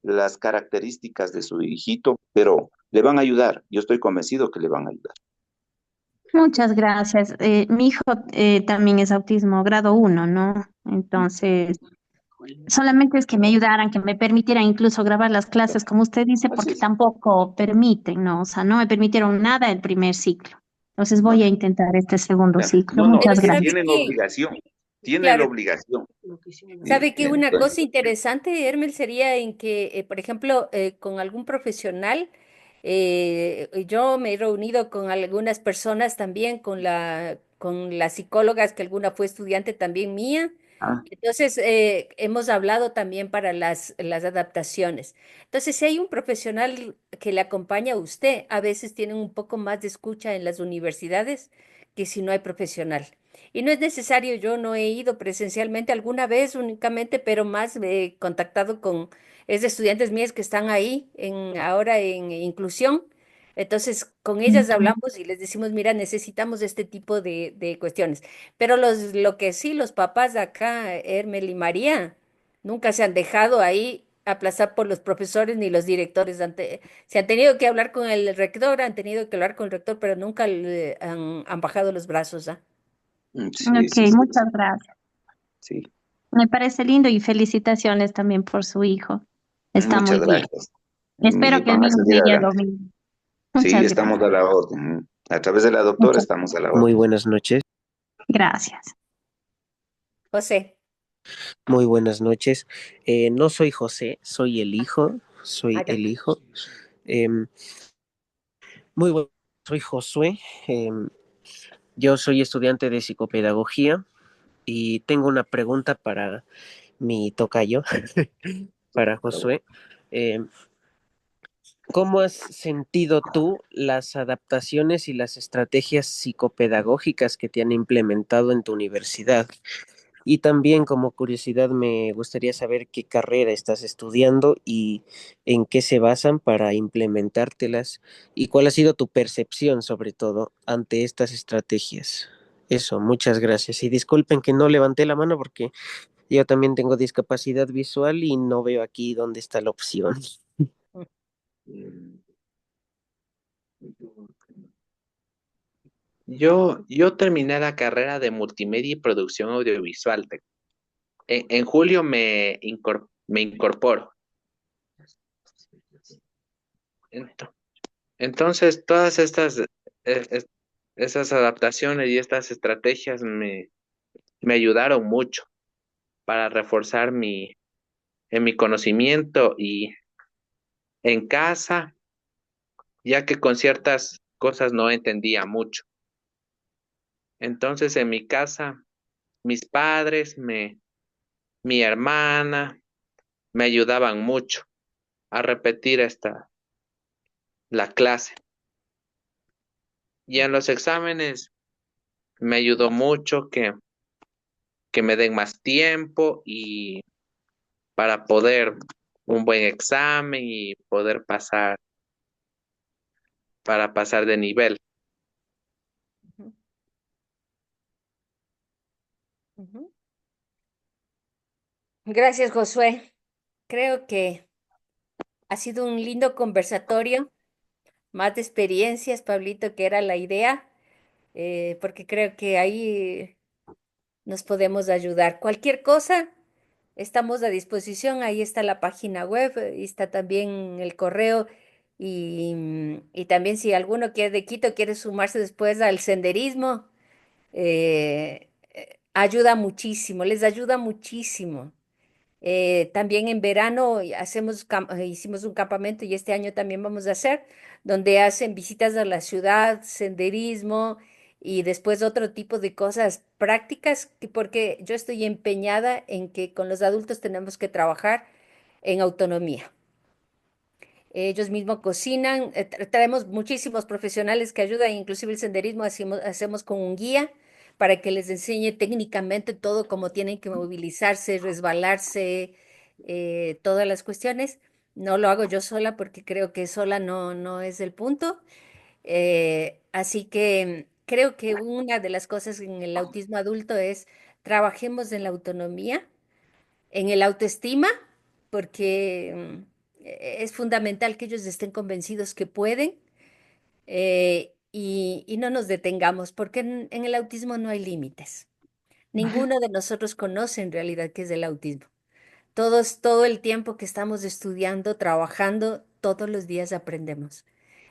las características de su hijito, pero le van a ayudar. Yo estoy convencido que le van a ayudar. Muchas gracias. Mi hijo también es autismo grado 1, ¿no? Entonces, solamente es que me ayudaran, que me permitieran incluso grabar las clases, como usted dice, porque tampoco permiten, ¿no? O sea, no me permitieron nada el primer ciclo. Entonces voy a intentar este segundo ciclo. No, Muchas es que gracias. tienen obligación, tienen la Claro, obligación. sabe que una cosa interesante, Hermel, sería en que, por ejemplo, con algún profesional, yo me he reunido con algunas personas también, con las psicólogas, que alguna fue estudiante también mía. Entonces, hemos hablado también para las adaptaciones. Entonces, si hay un profesional que le acompaña a usted, a veces tienen un poco más de escucha en las universidades que si no hay profesional. Y no es necesario, yo no he ido presencialmente alguna vez únicamente, pero más contactado es de estudiantes mías que están ahí ahora en inclusión. Entonces, con ellas hablamos y les decimos, mira, necesitamos este tipo de cuestiones. Pero lo que sí, los papás de acá, Hermel y María, nunca se han dejado ahí aplazar por los profesores ni los directores. Se han tenido que hablar con el rector, han tenido que hablar con el rector, pero nunca han bajado los brazos, ¿ah? Sí, Ok, sí, sí, muchas gracias. sí. Me parece lindo y felicitaciones también por su hijo. Está muy Muchas bien. gracias. Espero que el Van a mío salir llegue a adelante. lo mismo. Sí, Muchas estamos gracias. a la orden. A través de la doctora Muchas estamos a la Muy orden. buenas noches. gracias. José. Muy buenas noches. No soy José, soy el hijo. Soy Acá. el hijo. Em, Muy bueno. Soy Josué. Yo soy estudiante de psicopedagogía y tengo una pregunta para mi tocayo, para Josué. Em, ¿Cómo has sentido tú las adaptaciones y las estrategias psicopedagógicas que te han implementado en tu universidad? Y también como curiosidad me gustaría saber qué carrera estás estudiando y en qué se basan para implementártelas y cuál ha sido tu percepción sobre todo ante estas estrategias. Eso, muchas gracias. Y disculpen que no levanté la mano porque yo también tengo discapacidad visual y no veo aquí dónde está la opción. Yo terminé la carrera de multimedia y producción audiovisual. En julio me incorporo. Entonces, todas estas esas adaptaciones y estas estrategias me ayudaron mucho para reforzar en mi conocimiento y en casa, ya que con ciertas cosas no entendía mucho. Entonces, en mi casa, mis padres, mi hermana, me ayudaban mucho a repetir la clase. Y en los exámenes me ayudó mucho que me den más tiempo y para poder un buen examen y poder para pasar de nivel. Ujú, ujú. Gracias, Josué. Creo que ha sido un lindo conversatorio, más de experiencias, Pablito, que era la idea, porque creo que ahí nos podemos ayudar. Cualquier cosa, estamos a disposición. Ahí está la página web, ahí está también el correo. Y también si alguno quiere de Quito, quiere sumarse después al senderismo, ayuda muchísimo, les ayuda muchísimo. También en verano hicimos un campamento y este año también vamos a hacer, donde hacen visitas a la ciudad, senderismo y después otro tipo de cosas prácticas, porque yo estoy empeñada en que con los adultos tenemos que trabajar en autonomía. Ellos mismos cocinan, traemos muchísimos profesionales que ayudan, inclusive el senderismo hacemos con un guía para que les enseñe técnicamente todo, cómo tienen que movilizarse, resbalarse, todas las cuestiones. No lo hago yo sola porque creo que sola no es el punto. Así que creo que una de las cosas en el autismo adulto es trabajemos en la autonomía, en el autoestima, porque es fundamental que ellos estén convencidos que pueden, y no nos detengamos, porque en el autismo no hay límites. Ninguno de nosotros conoce en realidad qué es el autismo. Todos, todo el tiempo que estamos estudiando, trabajando, todos los días aprendemos.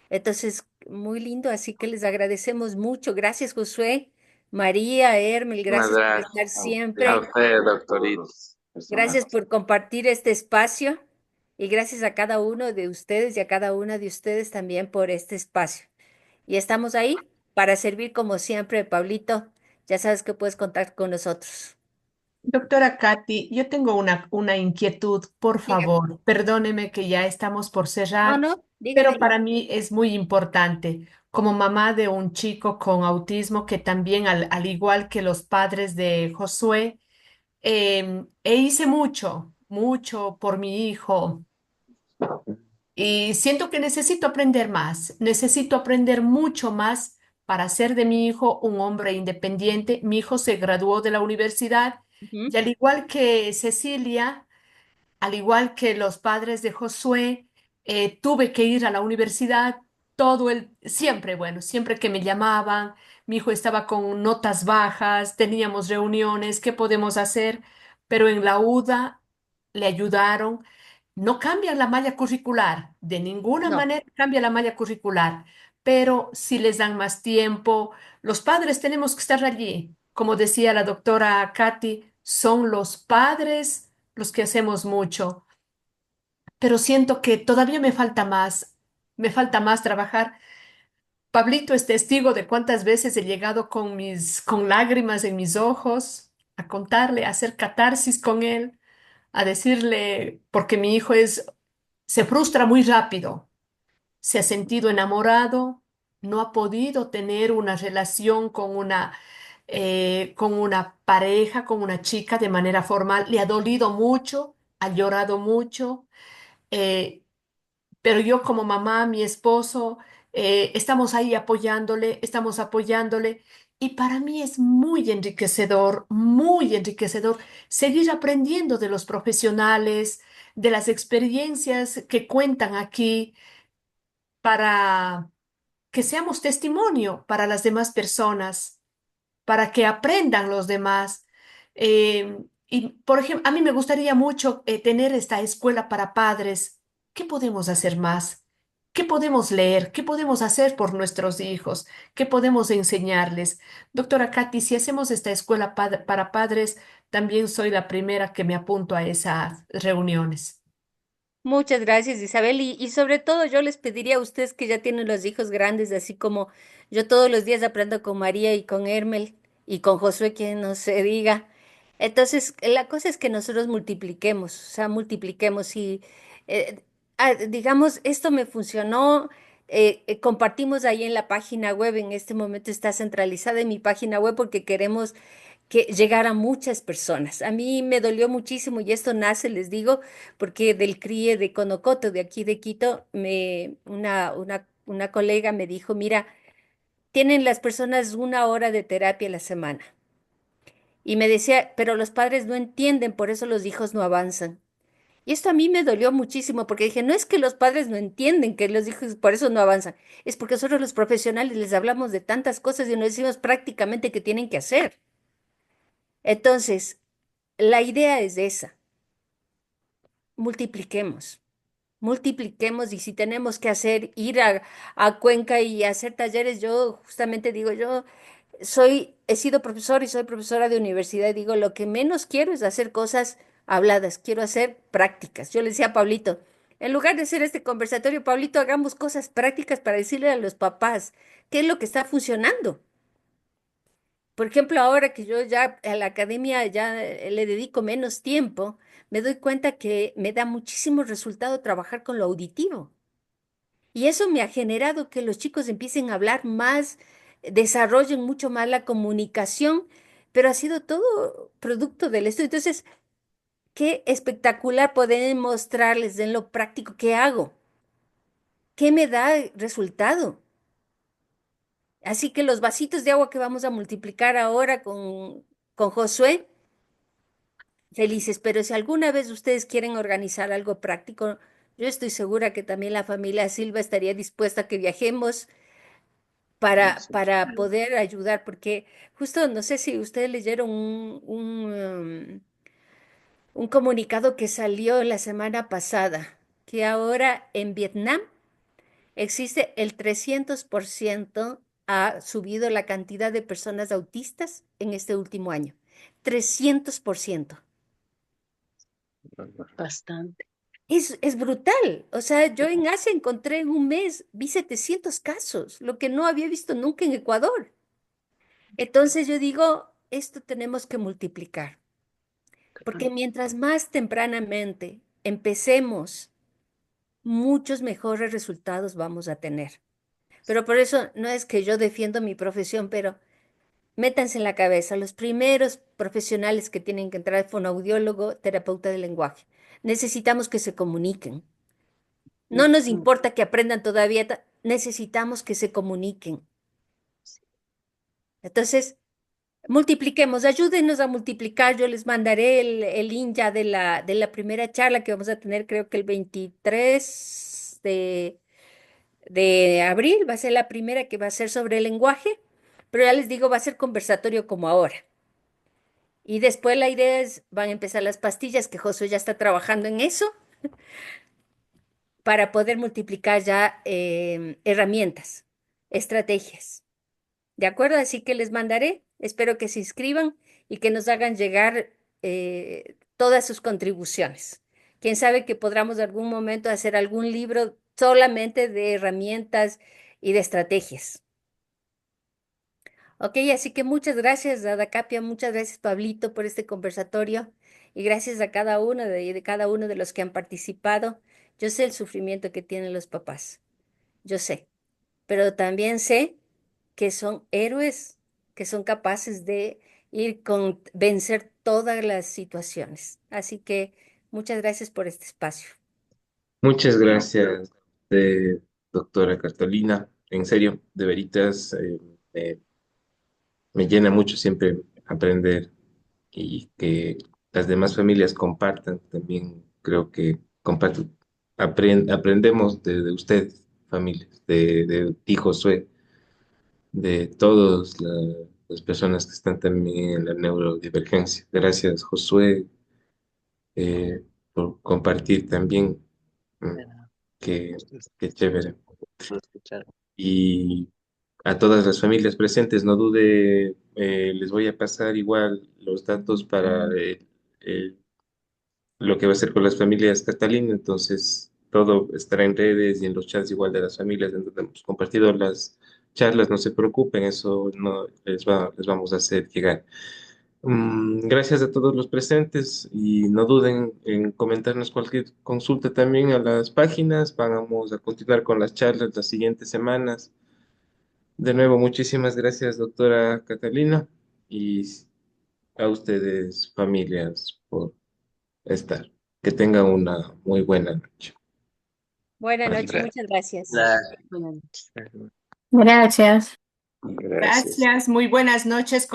Entonces, muy lindo, así que les agradecemos mucho. Gracias, Josué, María, Hermel, Muchas gracias por gracias estar a siempre. usted, doctorito. Gracias por compartir este espacio y gracias a cada uno de ustedes y a cada una de ustedes también por este espacio. Y estamos ahí para servir como siempre, Pablito. Ya sabes que puedes contar con nosotros. Doctora Katy, yo tengo una inquietud, por Dígame. favor, perdóneme que ya estamos por No, cerrar, no, dígame. pero para mí es muy importante, como mamá de un chico con autismo que también, al igual que los padres de Josué, hice mucho por mi hijo y siento que necesito aprender más, necesito aprender mucho más para hacer de mi hijo un hombre independiente. Mi hijo se graduó de la universidad Ujú. y al igual que Cecilia, al igual que los padres de Josué, tuve que ir a la universidad siempre, bueno, siempre que me llamaban, mi hijo estaba con notas bajas, teníamos reuniones, ¿qué podemos hacer? Pero en la UDA le ayudaron. No cambian la malla curricular, de ninguna No, manera cambia la malla curricular, pero si les dan más tiempo, los padres tenemos que estar allí. Como decía la doctora Katy, son los padres los que hacemos mucho, pero siento que todavía me falta más trabajar. Pablito es testigo de cuántas veces he llegado con lágrimas en mis ojos a contarle, a hacer catarsis con él, a decirle, porque mi hijo se frustra muy rápido, se ha sentido enamorado, no ha podido tener una relación con una pareja, con una chica de manera formal, le ha dolido mucho, ha llorado mucho, eh, pero yo como mamá, mi esposo, estamos ahí apoyándole, estamos apoyándole. Y para mí es muy enriquecedor seguir aprendiendo de los profesionales, de las experiencias que cuentan aquí para que seamos testimonio para las demás personas, para que aprendan los demás. Y, por ejemplo, a mí me gustaría mucho tener esta escuela para padres. ¿Qué podemos hacer más? ¿Qué podemos leer? ¿Qué podemos hacer por nuestros hijos? ¿Qué podemos enseñarles? Doctora Katy, si hacemos esta escuela para padres, también soy la primera que me apunto a esas reuniones. Muchas gracias, Isabel. Y sobre todo yo les pediría a ustedes que ya tienen los hijos grandes, así como yo todos los días aprendo con María y con Hermel y con Josué, que no se diga. Entonces, la cosa es que nosotros multipliquemos, o sea, multipliquemos y, eh, digamos, esto me funcionó. Compartimos ahí en la página web, en este momento está centralizada en mi página web porque queremos que llegar a muchas personas. A mí me dolió muchísimo y esto nace, les digo, porque del CRIE de Conocoto, de aquí de Quito, una colega me dijo, mira, tienen las personas 1 hora de terapia a la semana. Y me decía, pero los padres no entienden, por eso los hijos no avanzan. Y esto a mí me dolió muchísimo porque dije, no es que los padres no entienden que los hijos por eso no avanzan, es porque nosotros los profesionales les hablamos de tantas cosas y nos decimos prácticamente qué tienen que hacer. Entonces, la idea es esa, multipliquemos. Multipliquemos y si tenemos que hacer, ir a Cuenca y hacer talleres, yo justamente digo, yo he sido profesor y soy profesora de universidad, y digo, lo que menos quiero es hacer cosas habladas, quiero hacer prácticas. Yo le decía a Pablito, en lugar de hacer este conversatorio, Pablito, hagamos cosas prácticas para decirle a los papás qué es lo que está funcionando. Por ejemplo, ahora que yo ya a la academia ya le dedico menos tiempo, me doy cuenta que me da muchísimo resultado trabajar con lo auditivo. Y eso me ha generado que los chicos empiecen a hablar más, desarrollen mucho más la comunicación, pero ha sido todo producto del estudio. Entonces, qué espectacular poder mostrarles en lo práctico qué hago, qué me da resultado. Así que los vasitos de agua que vamos a multiplicar ahora con Josué, felices, pero si alguna vez ustedes quieren organizar algo práctico, yo estoy segura que también la familia Silva estaría dispuesta a que viajemos para poder ayudar, porque justo no sé si ustedes leyeron un comunicado que salió la semana pasada, que ahora en Vietnam existe el 300% ha subido la cantidad de personas autistas en este último año. 300%. Bastante. Es brutal. O sea, yo en Asia encontré en un mes, vi 700 casos, lo que no había visto nunca en Ecuador. Entonces yo digo, esto tenemos que multiplicar, porque mientras más tempranamente empecemos, muchos mejores resultados vamos a tener. Pero por eso no es que yo defiendo mi profesión, pero métanse en la cabeza, los primeros profesionales que tienen que entrar, fonoaudiólogo, terapeuta de lenguaje. Necesitamos que se comuniquen. No nos importa que aprendan todavía, necesitamos que se comuniquen. Entonces, multipliquemos, ayúdenos a multiplicar. Yo les mandaré el link ya de la primera charla que vamos a tener, creo que el 23 de abril. Va a ser la primera que va a ser sobre el lenguaje, pero ya les digo, va a ser conversatorio como ahora. Y después la idea es, van a empezar las pastillas, que Josué ya está trabajando en eso, para poder multiplicar ya herramientas, estrategias. ¿De acuerdo? Así que les mandaré. Espero que se inscriban y que nos hagan llegar todas sus contribuciones. Quién sabe que podamos en algún momento hacer algún libro solamente de herramientas y de estrategias. Ok, así que muchas gracias, Ada Capia, muchas gracias, Pablito, por este conversatorio y gracias a cada uno de cada uno de los que han participado. Yo sé el sufrimiento que tienen los papás, yo sé, pero también sé que son héroes, que son capaces de ir con vencer todas las situaciones. Así que muchas gracias por este espacio. Muchas gracias, doctora Cartolina. En serio, de veritas, me llena mucho siempre aprender y que las demás familias compartan. También creo que aprendemos de ustedes, familias, de ti, Josué, de todas las personas que están también en la neurodivergencia. Gracias, Josué, por compartir también. Qué chévere. Y a todas las familias presentes, no dude, les voy a pasar igual los datos para eh, lo que va a ser con las familias Catalina, entonces todo estará en redes y en los chats igual de las familias en donde hemos compartido las charlas, no se preocupen, eso no les vamos a hacer llegar. Gracias a todos los presentes y no duden en comentarnos cualquier consulta también a las páginas, vamos a continuar con las charlas las siguientes semanas. De nuevo, muchísimas gracias, doctora Catalina, y a ustedes, familias, por estar. Que tengan una muy buena noche. Buenas noches, muchas gracias. Buenas noches. Gracias. Gracias, muy buenas noches.